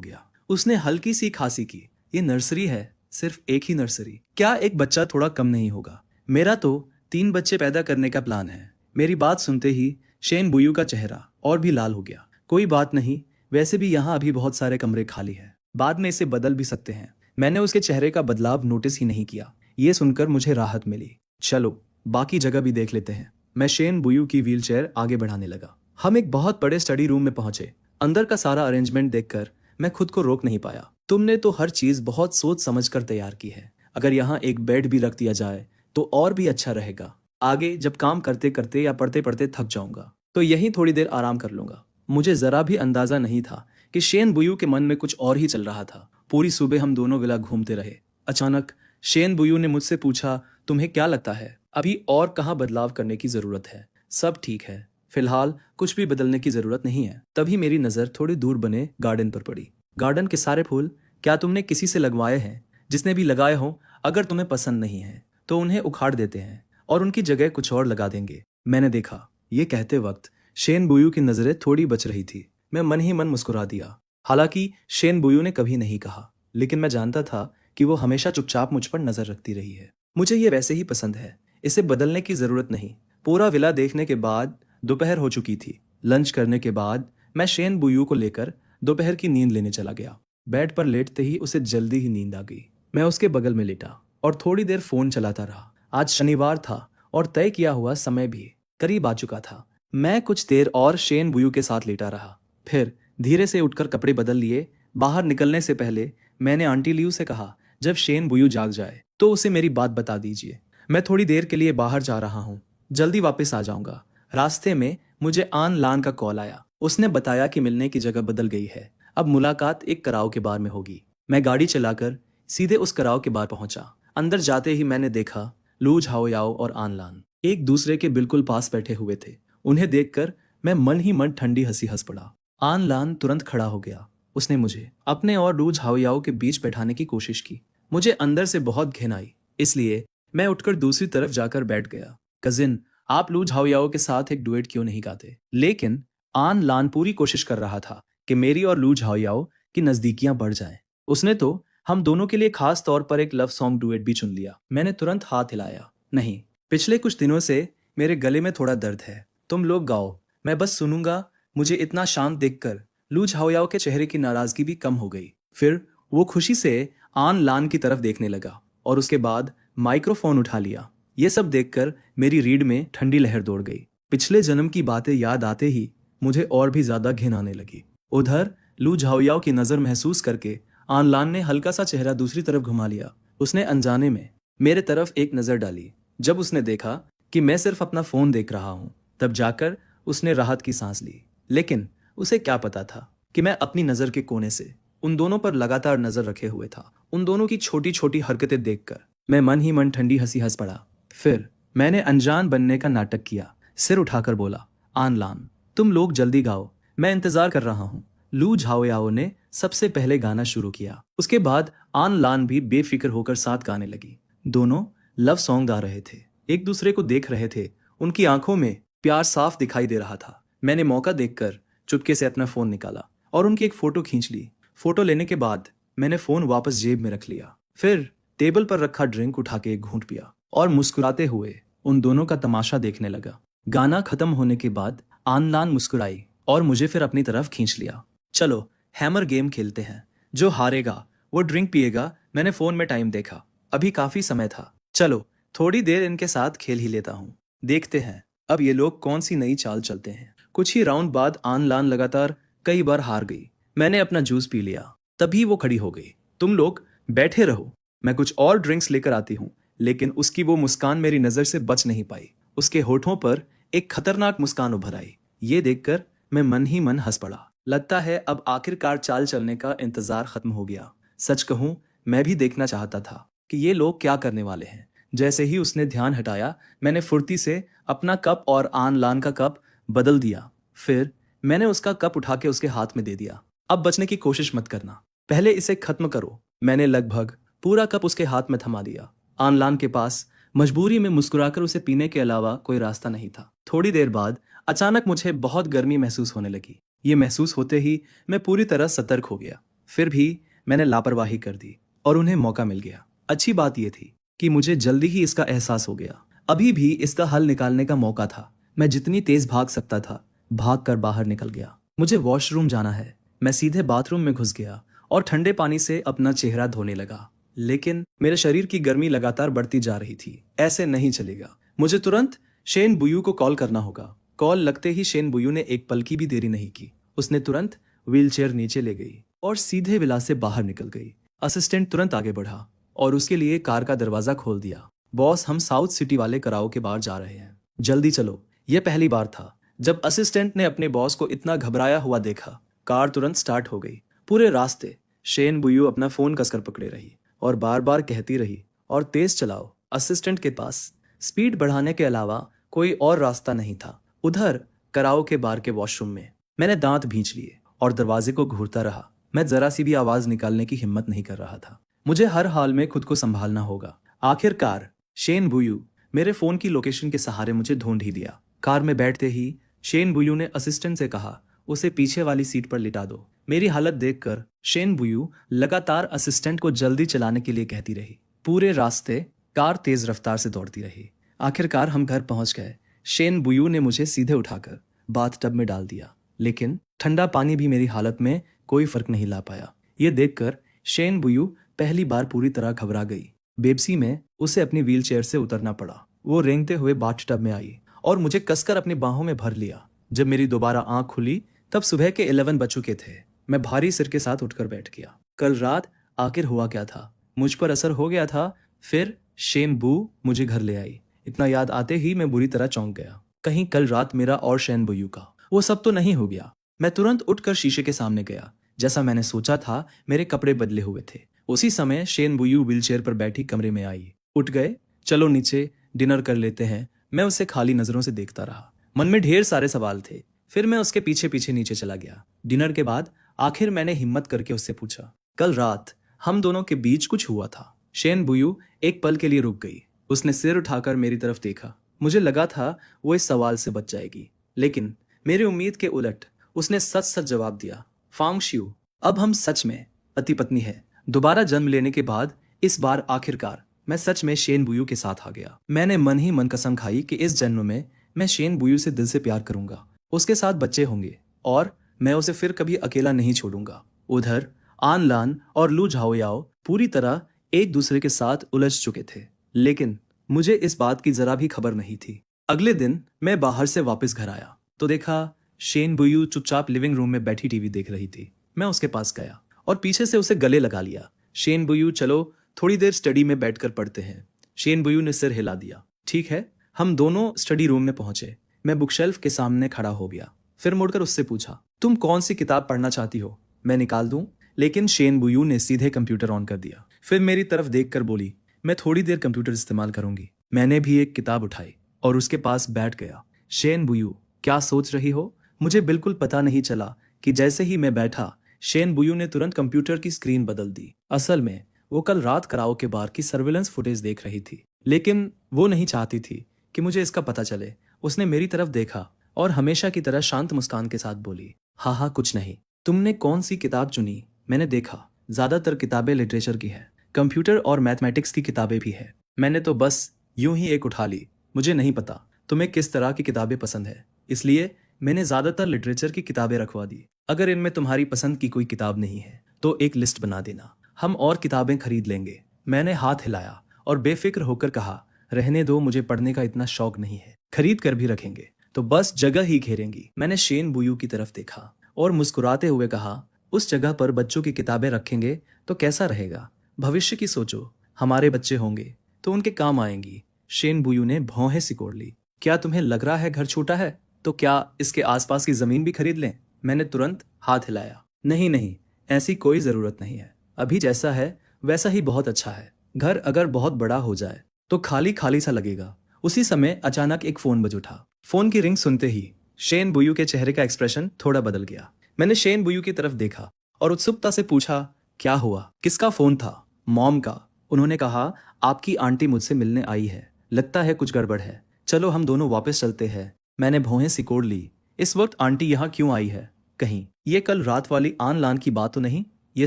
गया। उसने हल्की सी खांसी की। ये नर्सरी है, सिर्फ एक ही नर्सरी। क्या एक बच्चा थोड़ा कम नहीं होगा? मेरा तो 3 बच्चे पैदा करने का प्लान है। मेरी बात सुनते ही शेन बुयू का चेहरा और भी लाल हो गया। कोई बात नहीं, वैसे भी यहाँ अभी बहुत सारे कमरे खाली हैं, बाद में इसे बदल भी सकते हैं। मैंने उसके चेहरे का बदलाव नोटिस ही नहीं किया। ये सुनकर मुझे राहत मिली। चलो बाकी जगह भी देख लेते हैं। मैं शेन बुयू की व्हीलचेयर आगे बढ़ाने लगा। हम एक बहुत बड़े स्टडी रूम में पहुंचे। अंदर का सारा अरेंजमेंट देखकर मैं खुद को रोक नहीं पाया। तुमने तो हर चीज बहुत सोच समझ कर तैयार की है। अगर यहाँ एक बेड भी रख दिया जाए तो और भी अच्छा रहेगा। आगे जब काम करते करते या पढ़ते पढ़ते थक जाऊंगा तो यहीं थोड़ी देर आराम कर लूंगा। मुझे जरा भी अंदाजा नहीं था कि शेन बुयू के मन में कुछ और ही चल रहा था। पूरी सुबह हम दोनों विला घूमते रहे। अचानक शेन बुयू ने मुझसे पूछा, तुम्हें क्या लगता है अभी और कहाँ बदलाव करने की जरूरत है? सब ठीक है, फिलहाल कुछ भी बदलने की जरूरत नहीं है। तभी मेरी नजर थोड़ी दूर बने गार्डन पर पड़ी। गार्डन के सारे फूल क्या तुमने किसी से लगवाए हैं? जिसने भी लगाए हो, अगर तुम्हें पसंद नहीं है तो उन्हें उखाड़ देते हैं और उनकी जगह कुछ और लगा देंगे। मैंने देखा। ये कहते वक्त शेन बुयू की नजरें थोड़ी बच रही थी। मैं मन ही मन मुस्कुरा दिया। हालांकि शेन बुयू ने कभी नहीं कहा, लेकिन मैं जानता था कि वो हमेशा चुपचाप मुझ पर नजर रखती रही है। मुझे ये वैसे ही पसंद है, इसे बदलने की जरूरत नहीं। पूरा विला देखने के बाद दोपहर हो चुकी थी। लंच करने के बाद मैं शेन बुयू को लेकर दोपहर की नींद लेने चला गया। बेड पर लेटते ही उसे जल्दी ही नींद आ गई। मैं उसके बगल में लेटा और थोड़ी देर फोन चलाता रहा। आज शनिवार था और तय किया हुआ समय भी करीब आ चुका था। मैं कुछ देर और शेन बुयू के साथ लेटा रहा, फिर धीरे से उठकर कपड़े बदल लिए। बाहर निकलने से पहले मैंने आंटी लियू से कहा, जब शेन बुयू जाग जाए तो उसे मेरी बात बता दीजिए। मैं थोड़ी देर के लिए बाहर जा रहा हूँ, जल्दी वापस आ जाऊंगा। रास्ते में मुझे आन लान का कॉल आया। उसने बताया कि मिलने की जगह बदल गई है, अब मुलाकात एक कराओके बार में होगी। मैं गाड़ी चलाकर सीधे उस कराओके बार पहुंचा। अंदर जाते ही मैंने देखा लू झाओयाओ और आन लान एक दूसरे के बिल्कुल पास बैठे हुए थे। उन्हें देखकर मैं मन ही मन ठंडी हंसी हंस पड़ा। आन लान तुरंत खड़ा हो गया। उसने मुझे अपने और लू झाओयाओ के बीच बैठाने की कोशिश की। मुझे अंदर से बहुत घिन आई, इसलिए मैं उठकर दूसरी तरफ जाकर बैठ गया। कजिन, आप लू झाओयाओ के साथ एक डुएट क्यों नहीं गाते? लेकिन आन लान पूरी कोशिश कर रहा था कि मेरी और लू झाओयाओ की नजदीकियां बढ़ जाएं। उसने तो हम दोनों के लिए खास तौर पर एक लव सॉन्ग डुएट भी चुन लिया। मैंने तुरंत हाथ हिलाया। नहीं, पिछले कुछ दिनों से मेरे गले में थोड़ा दर्द है। तुम लोग गाओ, मैं बस सुनूंगा। मुझे इतना शांत देखकर लू झाओयाओ के चेहरे की नाराजगी भी कम हो गई। फिर वो खुशी से आन लान की तरफ देखने लगा और उसके बाद माइक्रोफोन उठा लिया। ये सब देखकर मेरी रीढ़ में ठंडी लहर दौड़ गई। पिछले जन्म की बातें याद आते ही मुझे और भी ज्यादा घिन आने लगी। उधर लू झाओयाओ की नजर महसूस करके आन लान ने हल्का सा चेहरा दूसरी तरफ घुमा लिया। उसने अनजाने में मेरे तरफ एक नजर डाली। जब उसने देखा कि मैं सिर्फ अपना फोन देख रहा हूं, तब जाकर उसने राहत की सांस ली। लेकिन उसे क्या पता था कि मैं अपनी नजर के कोने से उन दोनों पर लगातार नजर रखे हुए था। उन दोनों की छोटी छोटी हरकतें देखकर मैं मन ही मन ठंडी हंसी हंस पड़ा। फिर मैंने अनजान बनने का नाटक किया। सिर उठाकर बोला, आन लान, तुम लोग जल्दी गाओ, मैं इंतजार कर रहा हूँ। लू झाओयाओ ने सबसे पहले गाना शुरू किया। उसके बाद आन लान भी बेफिक्र होकर साथ गाने लगी। दोनों लव सॉन्ग गा रहे थे, एक दूसरे को देख रहे थे। उनकी आंखों में प्यार साफ दिखाई दे रहा था। मैंने मौका देखकर चुपके से अपना फोन निकाला और उनकी एक फोटो खींच ली। फोटो लेने के बाद मैंने फोन वापस जेब में रख लिया। फिर टेबल पर रखा ड्रिंक उठा के एक घूंट पिया और मुस्कुराते हुए उन दोनों का तमाशा देखने लगा। गाना खत्म होने के बाद आन लान मुस्कुराई और मुझे फिर अपनी तरफ खींच लिया। चलो हैमर गेम खेलते हैं, जो हारेगा वो ड्रिंक पिएगा। मैंने फोन में टाइम देखा, अभी काफी समय था। चलो थोड़ी देर इनके साथ खेल ही लेता हूँ, देखते हैं अब ये लोग कौन सी नई चाल चलते हैं। कुछ ही राउंड बाद आन लान लगातार कई बार हार गई। मैंने अपना जूस पी लिया, तभी वो खड़ी हो गई। तुम लोग बैठे रहो, मैं कुछ और ड्रिंक्स लेकर आती हूँ। लेकिन उसकी वो मुस्कान मेरी नजर से बच नहीं पाई। उसके होठों पर एक खतरनाक मुस्कान उभर आई। ये देखकर मैं मन ही मन हंस पड़ा। लगता है अब आखिरकार चाल चलने का इंतजार खत्म हो गया। सच कहूं, मैं भी देखना चाहता था कि ये लोग क्या करने वाले हैं। जैसे ही उसने ध्यान हटाया, मैंने फुर्ती से अपना कप और आन लान का कप बदल दिया। फिर मैंने उसका कप उठा के उसके हाथ में दे दिया। अब बचने की कोशिश मत करना, पहले इसे खत्म करो। मैंने लगभग पूरा कप उसके हाथ में थमा दिया। आनलान के पास मजबूरी में मुस्कुराकर उसे पीने के अलावा कोई रास्ता नहीं था। थोड़ी देर बाद अचानक मुझे बहुत गर्मी महसूस होने लगी। ये महसूस होते ही मैं पूरी तरह सतर्क हो गया। फिर भी मैंने लापरवाही कर दी और उन्हें मौका मिल गया। अच्छी बात यह थी कि मुझे जल्दी ही इसका एहसास हो गया। अभी भी इसका हल निकालने का मौका था। मैं जितनी तेज भाग सकता था भाग कर बाहर निकल गया। मुझे वॉशरूम जाना है। मैं सीधे बाथरूम में घुस गया और ठंडे पानी से अपना चेहरा धोने लगा। लेकिन मेरे शरीर की गर्मी लगातार बढ़ती जा रही थी। ऐसे नहीं चलेगा, मुझे तुरंत शेन बुयू को कॉल करना होगा। कॉल लगते ही शेन बुयू ने एक पल की भी देरी नहीं की। उसने तुरंत व्हीलचेयर नीचे ले गई और सीधे विला से बाहर निकल गई। असिस्टेंट तुरंत आगे बढ़ा और उसके लिए कार का दरवाजा खोल दिया। बॉस, हम साउथ सिटी वाले कराओके बार जा रहे हैं, जल्दी चलो। यह पहली बार था जब असिस्टेंट ने अपने बॉस को इतना घबराया हुआ देखा। कार तुरंत स्टार्ट हो गई। पूरे रास्ते शेन बुयू अपना फोन कसकर पकड़े रही और बार बार कहती रही, और तेज चलाओ। असिस्टेंट के पास स्पीड बढ़ाने के अलावा कोई और रास्ता नहीं था। उधर कराओके बार के वॉशरूम में मैंने दांत भींच लिए और दरवाजे को घूरता रहा। मैं जरा सी भी आवाज निकालने की हिम्मत नहीं कर रहा था। मुझे हर हाल में खुद को संभालना होगा। आखिरकार शेन बुयू मेरे फोन की लोकेशन के सहारे मुझे ढूंढ ही लिया। कार में बैठते ही शेन बुयू ने असिस्टेंट से कहा, उसे पीछे वाली सीट पर लिटा दो। मेरी हालत देखकर शेन बुयू लगातार असिस्टेंट को जल्दी चलाने के लिए कहती रही। पूरे रास्ते कार तेज रफ्तार से दौड़ती रही। आखिरकार हम घर पहुंच गए। शेन बुयू ने मुझे सीधे उठाकर बाथटब में डाल दिया, लेकिन ठंडा पानी भी मेरी हालत में कोई फर्क नहीं ला पाया। ये देखकर शेन बुयू पहली बार पूरी तरह घबरा गई। बेबसी में उसे अपनी व्हीलचेयर से उतरना पड़ा। वो रेंगते हुए बाथटब में आई और मुझे कसकर अपनी बाहों में भर लिया। जब मेरी दोबारा आंख खुली तब सुबह के 11 बज चुके थे। मैं भारी सिर के साथ उठकर बैठ गया। कल रात आखिर हुआ क्या था? मुझ पर असर हो गया था। फिर शेन बू मुझे घर ले आई। इतना याद आते ही मैं बुरी तरह चौंक गया। कहीं कल रात मेरा और शेन बुयू का वो सब तो नहीं हो गया। मैं तुरंत उठकर शीशे के सामने गया। जैसा मैंने सोचा था, मेरे कपड़े बदले हुए थे। उसी समय शेन बुयू व्हीलचेयर पर बैठी कमरे में आई। उठ गए, चलो नीचे डिनर कर लेते हैं। मैं उसे खाली नजरों से देखता रहा। मन में ढेर सारे सवाल थे। फिर मैं उसके पीछे पीछे नीचे चला गया। डिनर के बाद आखिर मैंने हिम्मत करके उससे पूछा, कल रात हम दोनों के बीच कुछ हुआ था? शेन बुयू एक पल के लिए रुक गई। उसने सिर उठाकर मेरी तरफ देखा। मुझे लगा था वो इस सवाल से बच जाएगी, लेकिन मेरी उम्मीद के उलट उसने सच सच जवाब दिया। फांग शियू, अब हम सच में पति पत्नी है। दोबारा जन्म लेने के बाद इस बार आखिरकार मैं सच में शेन बुयू के साथ आ गया। मैंने मन ही मन कसम खाई कि इस जन्म में मैं शेन बुयू से दिल से प्यार करूंगा। उसके साथ बच्चे होंगे और मैं उसे फिर कभी अकेला नहीं छोड़ूंगा। उधर आनलान और लू झाओयाओ पूरी तरह एक दूसरे के साथ उलझ चुके थे, लेकिन मुझे इस बात की जरा भी खबर नहीं थी। अगले दिन मैं बाहर से वापस घर आया तो देखा शेन बुयू चुपचाप लिविंग रूम में बैठी टीवी देख रही थी। मैं उसके पास गया और पीछे से उसे गले लगा लिया। शेन बुयू, चलो थोड़ी देर स्टडी में बैठकर पढ़ते हैं। शेन बुयू ने सिर हिला दिया। ठीक है। हम दोनों स्टडी रूम में पहुंचे। मैं बुकशेल्फ के सामने खड़ा हो गया। फिर मुड़कर उससे पूछा, तुम कौन सी किताब पढ़ना चाहती हो? मैं निकाल दूं? लेकिन शेन बुयू ने सीधे कंप्यूटर ऑन कर दिया। फिर मेरी तरफ देखकर बोली, मैं थोड़ी देर कंप्यूटर इस्तेमाल करूंगी। मैंने भी एक किताब उठाई और उसके पास बैठ गया। शेन बुयू, क्या सोच रही हो? मुझे बिल्कुल पता नहीं चला कि जैसे ही मैं बैठा शेन बुयू ने तुरंत कंप्यूटर की स्क्रीन बदल दी। असल में वो कल रात कराओके बार की सर्विलेंस फुटेज देख रही थी, लेकिन वो नहीं चाहती थी कि मुझे इसका पता चले। उसने मेरी तरफ देखा और हमेशा की तरह शांत मुस्कान के साथ बोली, हाँ हाँ कुछ नहीं। तुमने कौन सी किताब चुनी? मैंने देखा ज्यादातर किताबें लिटरेचर की है, कंप्यूटर और मैथमेटिक्स की किताबें भी है। मैंने तो बस यूं ही एक उठा ली। मुझे नहीं पता तुम्हें किस तरह की किताबें पसंद है, इसलिए मैंने ज्यादातर लिटरेचर की किताबें रखवा दी। अगर इनमें तुम्हारी पसंद की कोई किताब नहीं है तो एक लिस्ट बना देना, हम और किताबें खरीद लेंगे। मैंने हाथ हिलाया और बेफिक्र होकर कहा, रहने दो, मुझे पढ़ने का इतना शौक नहीं है। खरीद कर भी रखेंगे तो बस जगह ही घेरेंगी। मैंने शेन बुयू की तरफ देखा और मुस्कुराते हुए कहा, उस जगह पर बच्चों की किताबें रखेंगे तो कैसा रहेगा? भविष्य की सोचो, हमारे बच्चे होंगे तो उनके काम आएंगी। शेन बुयू ने भौहें सिकोड़ ली। क्या तुम्हें लग रहा है घर छोटा है? तो क्या इसके आसपास की जमीन भी खरीद लें? मैंने तुरंत हाथ हिलाया। नहीं नहीं, ऐसी कोई जरूरत नहीं है। अभी जैसा है वैसा ही बहुत अच्छा है। घर अगर बहुत बड़ा हो जाए तो खाली खाली सा लगेगा। उसी समय अचानक एक फोन बज उठा। फोन की रिंग सुनते ही शेन बुयू के चेहरे का एक्सप्रेशन थोड़ा बदल गया। मैंने शेन बुयू की तरफ देखा। और उत्सुकता से पूछा, क्या हुआ? किसका फोन था? मॉम का। उन्होंने कहा, आपकी आंटी मुझसे मिलने आई है, लगता है कुछ गड़बड़ है, चलो हम दोनों वापस चलते हैं। मैंने भौहें सिकोड़ ली। इस वक्त आंटी यहाँ क्यों आई है? कहीं ये कल रात वाली आन लान की बात तो नहीं? ये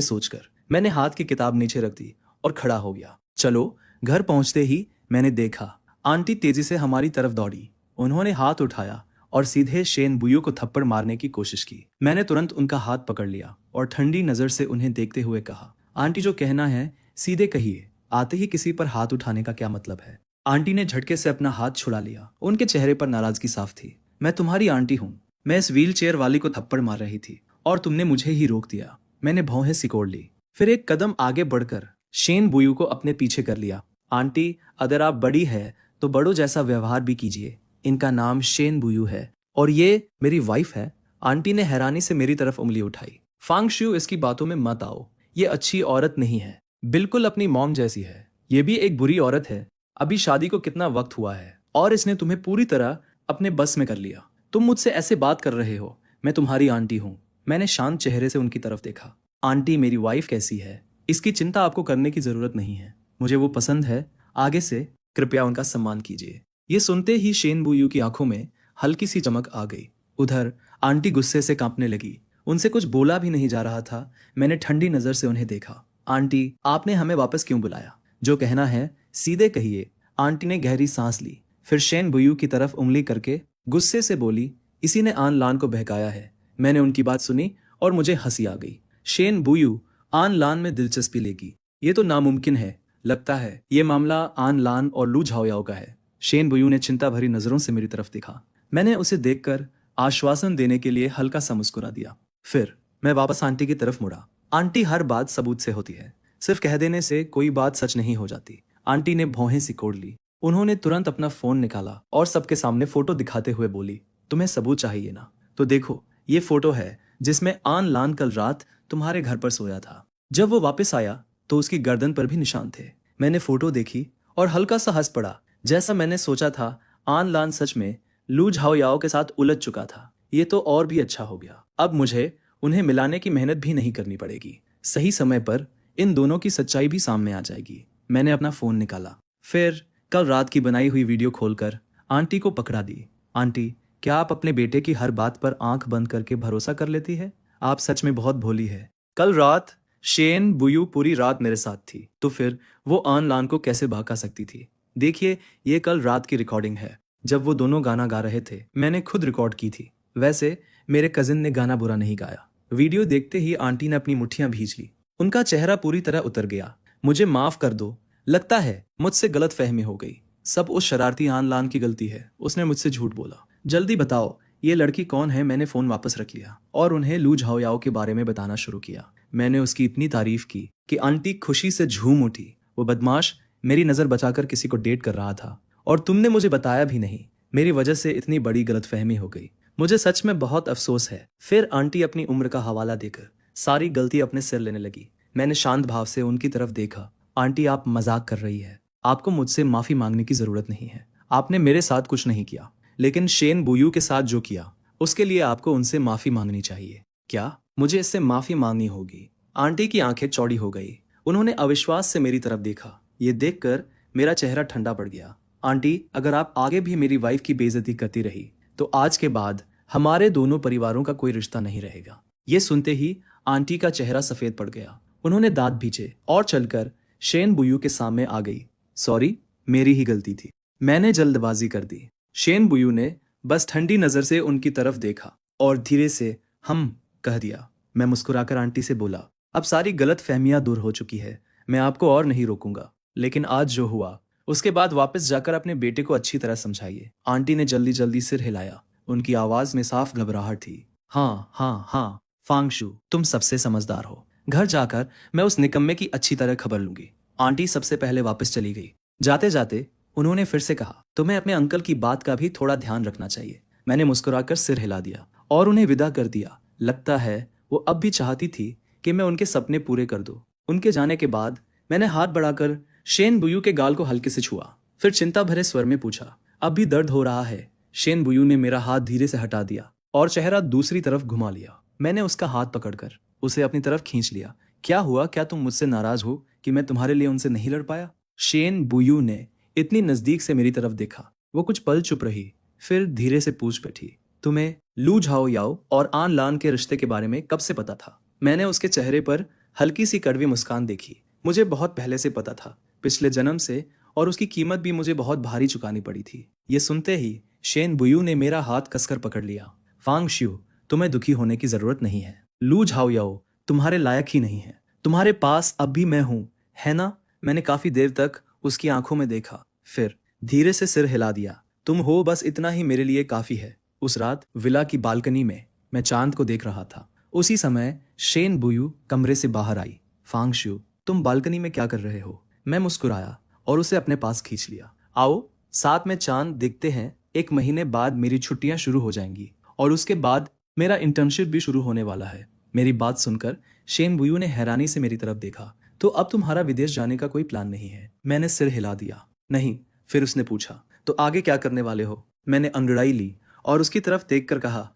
सोचकर मैंने हाथ की किताब नीचे रख दी और खड़ा हो गया। चलो। घर पहुंचते ही मैंने देखा आंटी तेजी से हमारी तरफ दौड़ी। उन्होंने हाथ उठाया और सीधे शेन बुयू को थप्पड़ मारने की कोशिश की। मैंने तुरंत उनका हाथ पकड़ लिया और ठंडी नजर से उन्हें देखते हुए कहा, आंटी जो कहना है सीधे कहिए, आते ही किसी पर हाथ उठाने का क्या मतलब है? आंटी ने झटके से अपना हाथ छुड़ा लिया। उनके चेहरे पर नाराजगी साफ थी। मैं तुम्हारी आंटी हूँ। मैं इस व्हील चेयर वाली को थप्पड़ मार रही थी और तुमने मुझे ही रोक दिया। मैंने भौहें सिकोड़ ली, फिर एक कदम आगे बढ़कर शेन बुयू को अपने पीछे कर लिया। आंटी, अगर आप बड़ी है तो बड़ों जैसा व्यवहार भी कीजिए। इनका नाम शेन बुयू है और ये मेरी वाइफ है। आंटी ने हैरानी से मेरी तरफ उंगली उठाई। फांगशु, इसकी बातों में मत आओ। ये अच्छी औरत नहीं है, बिल्कुल अपनी मॉम जैसी है। ये भी एक बुरी औरत है। अभी शादी को कितना वक्त हुआ है और इसने तुम्हें पूरी तरह अपने बस में कर लिया। तुम मुझसे ऐसे बात कर रहे हो? मैं तुम्हारी आंटी हूँ। मैंने शांत चेहरे से उनकी तरफ देखा। आंटी, मेरी वाइफ कैसी है इसकी चिंता आपको करने की जरूरत नहीं है। मुझे वो पसंद है। आगे से कृपया उनका सम्मान कीजिए। ये सुनते ही शेन बुयू की आंखों में हल्की सी चमक आ गई। उधर आंटी गुस्से से कांपने लगी। उनसे कुछ बोला भी नहीं जा रहा था। मैंने ठंडी नजर से उन्हें देखा। आंटी, आपने हमें वापस क्यों बुलाया? जो कहना है सीधे कहिए। आंटी ने गहरी सांस ली, फिर शेन बुयू की तरफ उंगली करके गुस्से से बोली, इसी ने आन लान को बहकाया है। मैंने उनकी बात सुनी और मुझे हंसी आ गई। शेन बुयू आन लान में दिलचस्पी लेगी, ये तो नामुमकिन है। लगता है ये मामला आन लान और लू झाओयाओ का है। शेन बुयू ने चिंता भरी नजरों से मेरी तरफ देखा। मैंने उसे देखकर आश्वासन देने के लिए हल्का सा मुस्कुरा दिया। फिर मैं वापस आंटी की तरफ मुड़ा। आंटी, हर बात सबूत से होती है, सिर्फ कह देने से कोई बात सच नहीं हो जाती। आंटी ने भौहें सिकोड़ ली। उन्होंने तुरंत अपना फोन निकाला और सबके सामने फोटो दिखाते हुए बोली, तुम्हें सबूत चाहिए ना? तो देखो, ये फोटो है जिसमें आन लान कल रात तुम्हारे घर पर सोया था। जब वो वापस आया तो उसकी गर्दन पर भी निशान थे। मैंने फोटो देखी और हल्का सा हंस पड़ा। जैसा मैंने सोचा था, आन लान सच में लू झाओयाओ के साथ उलझ चुका था। ये तो और भी अच्छा हो गया। अब मुझे उन्हें मिलाने की मेहनत भी नहीं करनी पड़ेगी। सही समय पर इन दोनों की सच्चाई भी सामने आ जाएगी। मैंने अपना फोन निकाला, फिर कल रात की बनाई हुई वीडियो खोलकर आंटी को पकड़ा दी। आंटी, क्या आप अपने बेटे की हर बात पर आंख बंद करके भरोसा कर लेती है? आप सच में बहुत भोली है। कल रात शेन बुयू पूरी रात मेरे साथ थी, तो फिर वो आन लान को कैसे बहका सकती थी? देखिए, ये कल रात की रिकॉर्डिंग है, जब वो दोनों गाना गा रहे थे। मैंने खुद रिकॉर्ड की थी। वैसे मेरे कजिन ने गाना बुरा नहीं गाया। वीडियो देखते ही आंटी ने अपनी मुट्ठियां भींच ली। उनका चेहरा पूरी तरह उतर गया। मुझे माफ कर दो, लगता है मुझसे गलत फहमी हो गई। सब उस शरारती आन लान की गलती है। उसने मुझसे झूठ बोला। जल्दी बताओ, ये लड़की कौन है? मैंने फोन वापस रख लिया और उन्हें लू झाओयाओ के बारे में बताना शुरू किया। मैंने उसकी इतनी तारीफ की कि आंटी खुशी से झूम उठी। वो बदमाश मेरी नजर बचाकर किसी को डेट कर रहा था और तुमने मुझे बताया भी नहीं। मेरी वजह से इतनी बड़ी गलतफहमी हो गई। मुझे सच में बहुत अफसोस है। फिर आंटी अपनी उम्र का हवाला देकर सारी गलती अपने सिर लेने लगी। मैंने शांत भाव से उनकी तरफ देखा। आंटी, आप मजाक कर रही है। आपको मुझसे माफी मांगने की जरूरत नहीं है। आपने मेरे साथ कुछ नहीं किया, लेकिन शेन बुयू के साथ जो किया उसके लिए आपको उनसे माफी मांगनी चाहिए। क्या मुझे इससे माफी मांगनी होगी? आंटी की आंखें चौड़ी हो गई। उन्होंने अविश्वास से मेरी तरफ देखा। ये देखकर मेरा चेहरा ठंडा पड़ गया। आंटी, अगर आप आगे भी मेरी वाइफ की बेइज्जती करती रही तो आज के बाद हमारे दोनों परिवारों का कोई रिश्ता नहीं रहेगा। ये सुनते ही आंटी का चेहरा सफेद पड़ गया। उन्होंने दांत भींचे और चलकर शेन बुयू के सामने आ गई। सॉरी, मेरी ही गलती थी। मैंने जल्दबाजी कर दी। शेन बुयू ने बस ठंडी नजर से उनकी तरफ देखा और धीरे से हम कह दिया। मैं मुस्कुराकर आंटी से बोला, अब सारी गलत फहमियां दूर हो चुकी है। मैं आपको और नहीं रोकूंगा, लेकिन आज जो हुआ उसके बाद वापस जाकर अपने बेटे को अच्छी तरह समझाइए। आंटी ने जल्दी जल्दी सिर हिलाया। उनकी आवाज में साफ घबराहट थी। हाँ हाँ हाँ, फांगशु, तुम सबसे समझदार हो। घर जाकर मैं उस निकम्मे की अच्छी तरह खबर लूंगी। आंटी सबसे पहले वापस चली गई। जाते जाते उन्होंने फिर से कहा, तुम्हें अपने अंकल की बात का भी थोड़ा ध्यान रखना चाहिए। मैंने मुस्कुराकर सिर हिला दिया और उन्हें विदा कर दिया। लगता है वो अब भी चाहती थी कि मैं उनके सपने पूरे कर दूं। उनके जाने के बाद मैंने हाथ बढ़ाकर शेन बुयू के गाल को हल्के से छुआ, फिर चिंता भरे स्वर में पूछा, अब भी दर्द हो रहा है? शेन बुयू ने मेरा हाथ धीरे से हटा दिया और चेहरा दूसरी तरफ घुमा लिया। मैंने उसका हाथ पकड़कर उसे अपनी तरफ खींच लिया। क्या हुआ? क्या तुम मुझसे नाराज हो कि मैं तुम्हारे लिए उनसे नहीं लड़ पाया? शेन बुयू ने इतनी नजदीक से मेरी तरफ देखा। वो कुछ पल चुप रही, फिर धीरे से पूछ बैठी, तुम्हें लू झाओ याओ और आन लान के रिश्ते के बारे में कब से पता था? मैंने उसके चेहरे पर हल्की सी कड़वी मुस्कान देखी। मुझे बहुत पहले से पता था, पिछले जन्म से, और उसकी कीमत भी मुझे बहुत भारी चुकानी पड़ी थी। ये सुनते ही शेन बुयू ने मेरा हाथ कसकर पकड़ लिया। फांग शियो, तुम्हें दुखी होने की जरूरत नहीं है। लू झाओ याओ तुम्हारे लायक ही नहीं है। तुम्हारे पास अब भी मैं हूं, है ना? मैंने काफी देर तक उसकी आंखों में देखा, फिर धीरे से सिर हिला दिया। तुम हो, बस इतना ही मेरे लिए काफी है। उस रात विला की बालकनी में मैं चांद को देख रहा था। उसी समय शेन बुयू कमरे से बाहर आई। फांग शियो, तुम बालकनी में क्या कर रहे हो? मैं मुस्कुराया और उसे अपने पास खींच लिया। आओ साथ में चांद देखते हैं। 1 महीने बाद मेरी छुट्टियां शुरू हो जाएंगी और उसके बाद मेरा इंटर्नशिप भी शुरू होने वाला है। मेरी बात सुनकर शेन बुयू ने हैरानी से मेरी तरफ देखा। तो अब तुम्हारा विदेश जाने का कोई प्लान नहीं है? मैंने सिर हिला दिया। नहीं। फिर उसने पूछा, तो आगे क्या करने वाले हो? मैंने अंगड़ाई ली और उसकी तरफ देखकर कहा,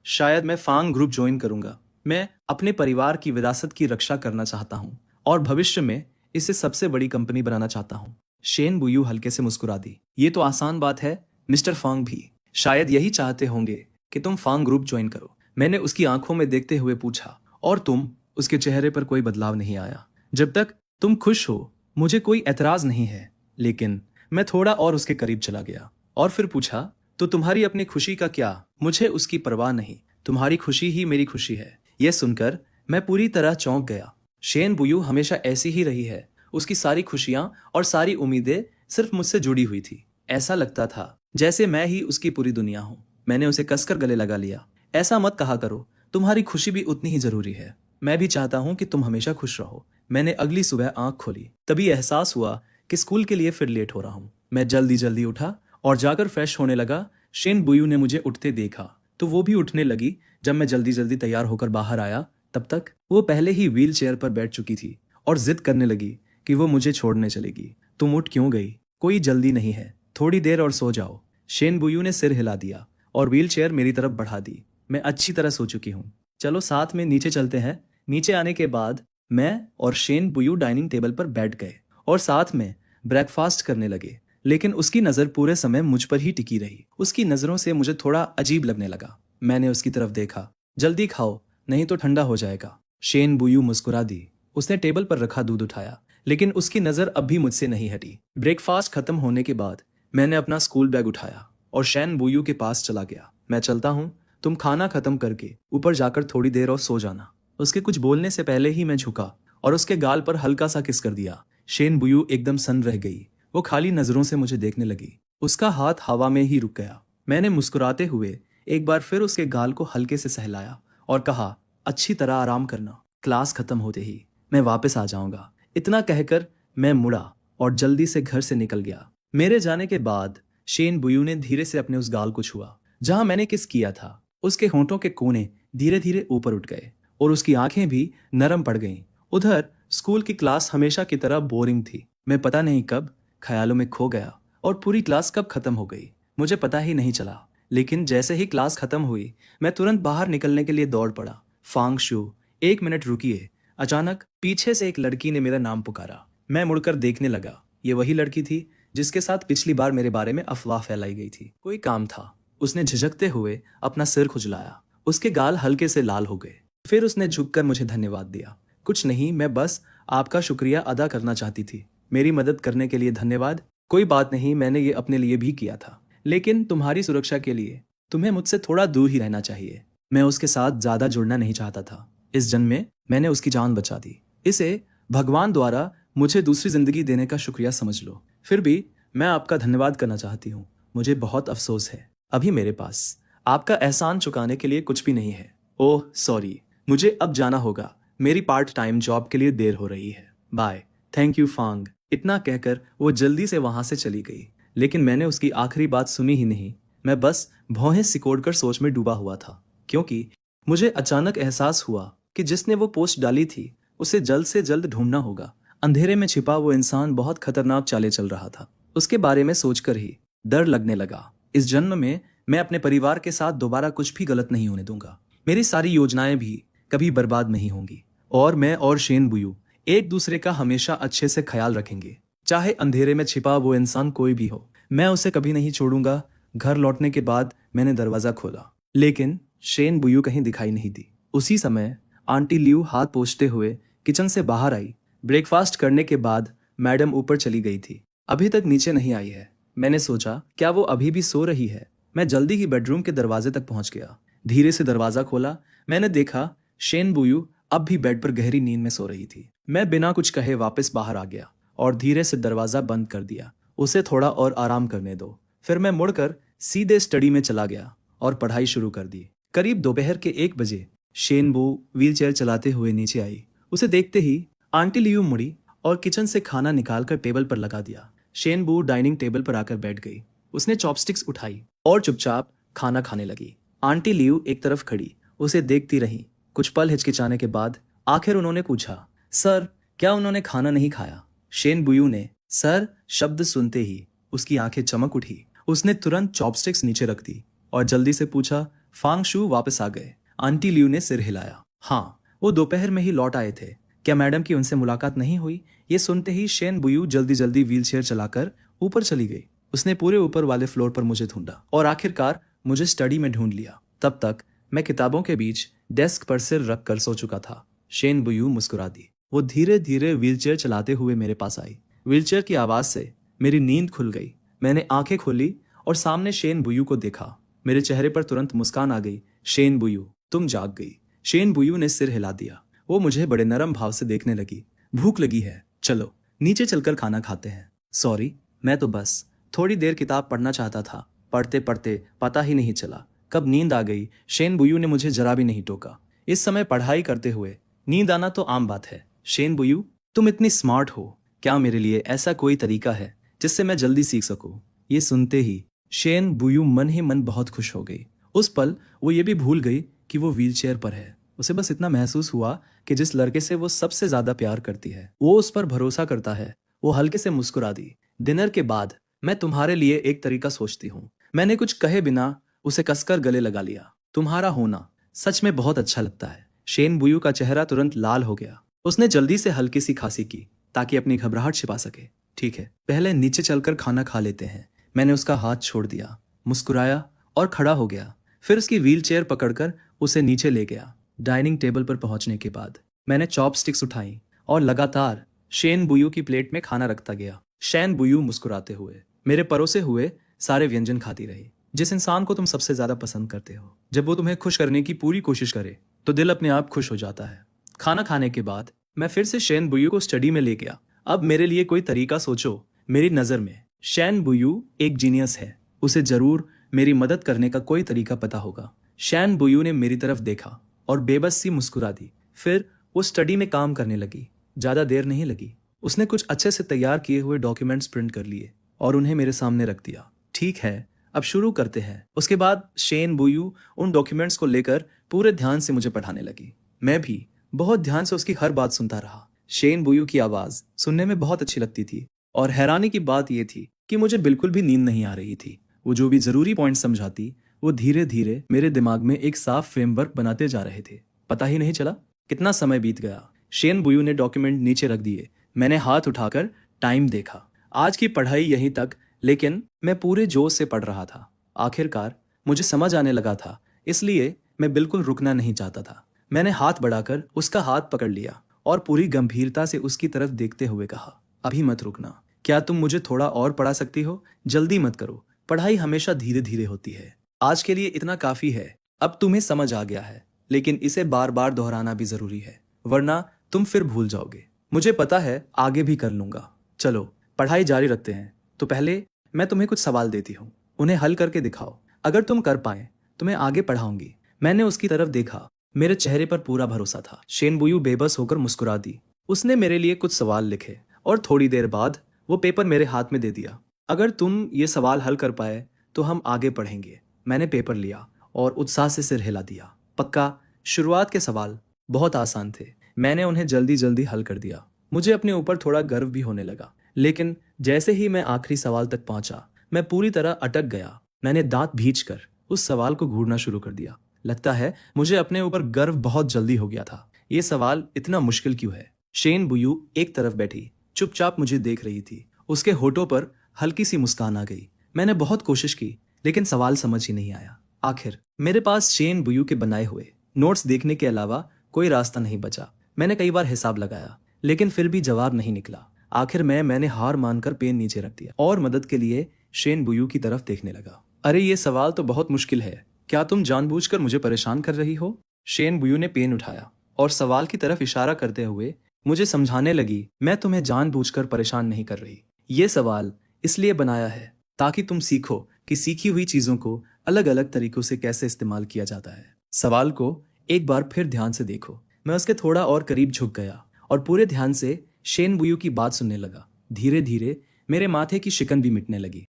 शायद मैं फांग ग्रुप ज्वाइन करूंगा। मैं अपने परिवार की विरासत की रक्षा करना चाहता हूं और भविष्य में इसे सबसे बड़ी कंपनी बनाना चाहता हूं। शेन बुयू हल्के से मुस्कुरा दी। ये तो आसान बात है, मिस्टर फांग भी शायद यही चाहते होंगे कि तुम फांग ग्रुप ज्वाइन करो। मैंने उसकी आंखों में देखते हुए पूछा, और तुम? उसके चेहरे पर कोई बदलाव नहीं आया। जब तक तुम खुश हो मुझे कोई एतराज नहीं है। लेकिन मैं थोड़ा और उसके करीब चला गया और फिर पूछा, तो तुम्हारी अपनी खुशी का क्या? मुझे उसकी परवाह नहीं, तुम्हारी खुशी ही मेरी खुशी है। यह सुनकर मैं पूरी तरह चौंक गया। शेन बुयू हमेशा ऐसी ही रही है। उसकी सारी खुशियां और सारी उम्मीदें सिर्फ मुझसे जुड़ी हुई थी। ऐसा लगता था जैसे मैं ही उसकी पूरी दुनिया हूं। मैंने उसे कसकर गले लगा लिया। ऐसा मत कहा करो, तुम्हारी खुशी भी उतनी ही जरूरी है। मैं भी चाहता हूं कि तुम हमेशा खुश रहो। मैंने अगली सुबह आंख खोली, तभी एहसास हुआ कि स्कूल के लिए फिर लेट हो रहा हूं। मैं जल्दी जल्दी उठा और जाकर फ्रेश होने लगा। शेन बुयू ने मुझे उठते देखा तो वो भी उठने लगी। जब मैं जल्दी जल्दी तैयार होकर बाहर आया तब तक वो पहले ही व्हील चेयर पर बैठ चुकी थी और जिद करने लगी कि वो मुझे छोड़ने चलेगी। तुम उठ क्यों गई? कोई जल्दी नहीं है, थोड़ी देर और सो जाओ। शेन बुयू ने सिर हिला दिया और व्हील चेयर मेरी तरफ बढ़ा दी। मैं अच्छी तरह सो चुकी हूँ, चलो साथ में नीचे चलते हैं। नीचे आने के बाद मैं और शेन बुयू डाइनिंग टेबल पर बैठ गए और साथ में ब्रेकफास्ट करने लगे। लेकिन उसकी नज़र पूरे समय मुझ पर ही टिकी रही। उसकी नज़रों से मुझे थोड़ा अजीब लगने लगा। मैंने उसकी तरफ देखा। जल्दी खाओ, नहीं तो ठंडा हो जाएगा। शेन बुयू मुस्कुरा दी। उसने टेबल पर रखा दूध उठाया, लेकिन उसकी नज़र अब भी मुझसे नहीं हटी। ब्रेकफास्ट खत्म होने के बाद मैंने अपना स्कूल बैग उठाया और शेन बुयू के पास चला गया। मैं चलता हूँ, तुम खाना खत्म करके ऊपर जाकर थोड़ी देर और सो जाना। उसके कुछ बोलने से पहले ही मैं झुका और उसके गाल पर हल्का सा किस कर दिया। शेन बुयू एकदम सन्न रह गई। वो खाली नजरों से मुझे देखने लगी। उसका हाथ हवा में ही रुक गया। मैंने मुस्कुराते हुए एक बार फिर उसके गाल को हल्के से सहलाया और कहा, अच्छी तरह आराम करना, क्लास खत्म होते ही मैं वापस आ जाऊंगा। इतना कहकर मैं मुड़ा और जल्दी से घर से निकल गया। मेरे जाने के बाद शेन बुयू ने धीरे से अपने उस गाल को छुआ जहां मैंने किस किया था। उसके होंठों के कोने धीरे धीरे ऊपर उठ गए और उसकी आंखें भी नरम पड़ गईं। उधर स्कूल की क्लास हमेशा की तरह बोरिंग थी। मैं पता नहीं कब ख्यालों में खो गया और पूरी क्लास कब खत्म हो गई मुझे पता ही नहीं चला। लेकिन जैसे ही क्लास खत्म हुई मैं तुरंत बाहर निकलने के लिए दौड़ पड़ा। फांग शू, 1 मिनट रुकिए। अचानक पीछे से एक लड़की ने मेरा नाम पुकारा। मैं मुड़कर देखने लगा। ये वही लड़की थी जिसके साथ पिछली बार मेरे बारे में अफवाह फैलाई गई थी। कोई काम था। उसने झिझकते हुए अपना सिर खुजलाया। उसके गाल हल्के से लाल हो गए। फिर उसने झुककर मुझे धन्यवाद दिया। कुछ नहीं, मैं बस आपका शुक्रिया अदा करना चाहती थी। मेरी मदद करने के लिए धन्यवाद। कोई बात नहीं, मैंने ये अपने लिए भी किया था, लेकिन तुम्हारी सुरक्षा के लिए तुम्हें मुझसे थोड़ा दूर ही रहना चाहिए। मैं उसके साथ ज्यादा जुड़ना नहीं चाहता था। इस जन्म में मैंने उसकी जान बचा दी। इसे भगवान द्वारा मुझे दूसरी जिंदगी देने का शुक्रिया समझ लो। फिर भी मैं आपका धन्यवाद करना चाहती हूँ। मुझे बहुत अफसोस है, अभी मेरे पास आपका एहसान चुकाने के लिए कुछ भी नहीं है। ओह सॉरी, मुझे अब जाना होगा। मेरी पार्ट टाइम जॉब के लिए देर हो रही है। बाय। Thank you Fang. इतना कहकर वो जल्दी से वहां से चली गई। लेकिन मैंने उसकी आखिरी बात सुनी ही नहीं। मैं बस भौहें सिकोड़कर सोच में डूबा हुआ था, क्योंकि मुझे अचानक एहसास हुआ कि जिसने वो पोस्ट डाली थी उसे जल्द से जल्द ढूंढना होगा। अंधेरे में छिपा वो इंसान बहुत खतरनाक चालें चल रहा था। उसके बारे में सोचकर ही डर लगने लगा। इस जन्म में मैं अपने परिवार के साथ दोबारा कुछ भी गलत नहीं होने दूंगा। मेरी सारी योजनाएं भी कभी बर्बाद नहीं होंगी और मैं और शेन बुयू एक दूसरे का हमेशा अच्छे से ख्याल रखेंगे। चाहे अंधेरे में छिपा वो इंसान कोई भी हो, मैं उसे कभी नहीं छोड़ूंगा। घर लौटने के बाद मैंने दरवाजा खोला, लेकिन शेन बुयू कहीं दिखाई नहीं दी। उसी समय आंटी लियू हाथ पोंछते हुए किचन से बाहर आई। ब्रेकफास्ट करने के बाद मैडम ऊपर चली गई थी, अभी तक नीचे नहीं आई है। मैंने सोचा क्या वो अभी भी सो रही है। मैं जल्दी ही बेडरूम के दरवाजे तक पहुंच गया। धीरे से दरवाजा खोला। मैंने देखा शेन बुयू अब भी बेड पर गहरी नींद में सो रही थी। मैं बिना कुछ कहे वापस बाहर आ गया और धीरे से दरवाजा बंद कर दिया। उसे थोड़ा और आराम करने दो। फिर मैं मुड़कर सीधे स्टडी में चला गया और पढ़ाई शुरू कर दी। करीब दोपहर के 1 बजे शेन बू व्हीलचेयर चलाते हुए नीचे आई। उसे देखते ही आंटी लियू मुड़ी और किचन से खाना निकालकर टेबल पर लगा दिया। शेन बू डाइनिंग टेबल पर आकर बैठ गई। उसने चॉपस्टिक्स उठाई और चुपचाप खाना खाने लगी। आंटी लियू एक तरफ खड़ी उसे देखती रही। कुछ पल हिचकिचाने के बाद आखिर उन्होंने पूछा, सर क्या उन्होंने खाना नहीं खाया? शेन बुयू ने सर शब्द सुनते ही उसकी आंखें चमक उठी। उसने तुरंत चॉपस्टिक्स नीचे रख दी और जल्दी से पूछा, फांग शू वापस आ गए? आंटी लियू ने सिर हिलाया। हाँ, वो दोपहर में ही लौट आए थे। क्या मैडम की उनसे मुलाकात नहीं हुई? ये सुनते ही शेन बुयू जल्दी जल्दी व्हीलचेयर चलाकर ऊपर चली गई। उसने पूरे ऊपर वाले फ्लोर पर मुझे ढूंढा और आखिरकार मुझे स्टडी में ढूंढ लिया। तब तक मैं किताबों के बीच डेस्क पर सिर रख कर सो चुका था। शेन बुयू मुस्कुरा दी। वो धीरे धीरे व्हीलचेयर चलाते हुए मेरे पास आई। व्हीलचेयर की आवाज से मेरी नींद खुल गई। मैंने आंखें खोली और सामने शेन बुयू को देखा। मेरे चेहरे पर तुरंत मुस्कान आ गई। शेन बुयू, तुम जाग गई। शेन बुयू ने सिर हिला दिया। वो मुझे बड़े नरम भाव से देखने लगी। भूख लगी है, चलो नीचे चलकर खाना खाते हैं। सॉरी, मैं तो बस थोड़ी देर किताब पढ़ना चाहता था। पढ़ते पढ़ते पता ही नहीं चला कब नींद आ गई। शेन बुयू ने मुझे जरा भी नहीं टोका। इस समय पढ़ाई करते हुए नींद आना तो आम बात है। शेन बुयू, तुम इतनी स्मार्ट हो, क्या मेरे लिए ऐसा कोई तरीका है जिससे मैं जल्दी सीख सकूं? ये सुनते ही शेन बुयू मन ही मन बहुत खुश हो गई। उस पल वो ये भी भूल गई कि वो व्हीलचेयर पर है। उसे बस इतना महसूस हुआ कि जिस लड़के से वो सबसे ज्यादा प्यार करती है वो उस पर भरोसा करता है। वो हल्के से मुस्कुरा दी। डिनर के बाद मैं तुम्हारे लिए एक तरीका सोचती हूँ। मैंने कुछ कहे बिना उसे कसकर गले लगा लिया। तुम्हारा होना सच में बहुत अच्छा लगता है। शेन बुयू का चेहरा तुरंत लाल हो गया। उसने जल्दी से हल्की सी खांसी की ताकि अपनी घबराहट छिपा सके। ठीक है, पहले नीचे चलकर खाना खा लेते हैं। मैंने उसका हाथ छोड़ दिया, मुस्कुराया और खड़ा हो गया। फिर उसकी व्हीलचेयर पकड़कर उसे नीचे ले गया। डाइनिंग टेबल पर पहुंचने के बाद मैंने चॉपस्टिक्स उठाई और लगातार शेन बुयू की प्लेट में खाना रखता गया। शेन बुयू मुस्कुराते हुए मेरे परोसे हुए सारे व्यंजन खाती रही। जिस इंसान को तुम सबसे ज्यादा पसंद करते हो, जब वो तुम्हें खुश करने की पूरी कोशिश करे तो दिल अपने आप खुश हो जाता है। खाना खाने के बाद मैं फिर से शेन बुयू को स्टडी में ले गया। अब मेरे लिए कोई तरीका सोचो। मेरी नजर में शेन बुयू एक जीनियस है। उसे जरूर मेरी मदद करने का कोई तरीका पता होगा। शेन बुयू ने मेरी तरफ देखा और बेबस सी मुस्कुरा दी। फिर वो स्टडी में काम करने लगी। ज्यादा देर नहीं लगी। उसने कुछ अच्छे से तैयार किए हुए डॉक्यूमेंट्स प्रिंट कर लिए और उन्हें मेरे सामने रख दिया। ठीक है, अब शुरू करते हैं। उसके बाद शेन बुयू उन डॉक्यूमेंट्स को लेकर पूरे ध्यान से मुझे पढ़ाने लगी। मैं भी बहुत ध्यान से उसकी हर बात सुनता रहा। शेन बुयू की आवाज सुनने में बहुत अच्छी लगती थी और हैरानी की बात यह थी कि मुझे बिल्कुल भी नींद नहीं आ रही थी। वो जो भी जरूरी पॉइंट समझाती वो धीरे धीरे मेरे दिमाग में एक साफ फ्रेमवर्क बनाते जा रहे थे। पता ही नहीं चला कितना समय बीत गया। शेन बुयू ने डॉक्यूमेंट नीचे रख दिए। मैंने हाथ उठाकर टाइम देखा। आज की पढ़ाई यहीं तक, लेकिन मैं पूरे जोश से पढ़ रहा था। आखिरकार मुझे समझ आने लगा था, इसलिए मैं बिल्कुल रुकना नहीं चाहता था। मैंने हाथ बढ़ाकर उसका हाथ पकड़ लिया और पूरी गंभीरता से उसकी तरफ देखते हुए कहा, अभी मत रुकना। क्या तुम मुझे थोड़ा और पढ़ा सकती हो? जल्दी मत करो, पढ़ाई हमेशा धीरे धीरे होती है। आज के लिए इतना काफी है। अब तुम्हें समझ आ गया है, लेकिन इसे बार बार दोहराना भी जरूरी है, वरना तुम फिर भूल जाओगे। मुझे पता है, आगे भी कर लूंगा। चलो पढ़ाई जारी रखते हैं। तो पहले मैं तुम्हें कुछ सवाल देती हूँ, उन्हें हल करके दिखाओ। अगर तुम कर पाए तो मैं आगे पढ़ाऊंगी। मैंने उसकी तरफ देखा। मेरे चेहरे पर पूरा भरोसा था। शेन बुयू बेबस होकर मुस्कुरा दी। उसने मेरे लिए कुछ सवाल लिखे और थोड़ी देर बाद वो पेपर मेरे हाथ में दे दिया। अगर तुम ये सवाल हल कर पाए तो हम आगे पढ़ेंगे। मैंने पेपर लिया और उत्साह से सिर हिला दिया। पक्का? शुरुआत के सवाल बहुत आसान थे। मैंने उन्हें जल्दी जल्दी हल कर दिया। मुझे अपने ऊपर थोड़ा गर्व भी होने लगा। लेकिन जैसे ही मैं आखिरी सवाल तक पहुंचा, मैं पूरी तरह अटक गया। मैंने दांत भींचकर उस सवाल को घूरना शुरू कर दिया। लगता है मुझे अपने ऊपर गर्व बहुत जल्दी हो गया था। ये सवाल इतना मुश्किल क्यों है? शेन बुयू एक तरफ बैठी चुपचाप मुझे देख रही थी। उसके होठों पर हल्की सी मुस्कान आ गई। मैंने बहुत कोशिश की लेकिन सवाल समझ ही नहीं आया। आखिर मेरे पास शेन बुयू के बनाए हुए नोट्स देखने के अलावा कोई रास्ता नहीं बचा। मैंने कई बार हिसाब लगाया लेकिन फिर भी जवाब नहीं निकला। आखिर मैंने हार मानकर पेन नीचे रख दिया और मदद के लिए शेन बुयू की तरफ देखने लगा। अरे ये सवाल तो बहुत मुश्किल है, क्या तुम जानबूझकर मुझे परेशान कर रही हो? शेन बुयू ने पेन उठाया और सवाल की तरफ इशारा करते हुए मुझे समझाने लगी, मैं तुम्हें जानबूझकर परेशान नहीं कर रही। ये सवाल इसलिए बनाया है ताकि तुम सीखो कि सीखी हुई चीजों को अलग अलग तरीकों से कैसे इस्तेमाल किया जाता है। सवाल को एक बार फिर ध्यान से देखो। मैं उसके थोड़ा और करीब झुक गया और पूरे ध्यान से शेन बुयू की बात सुनने लगा। धीरे धीरे मेरे माथे की शिकन भी मिटने लगी।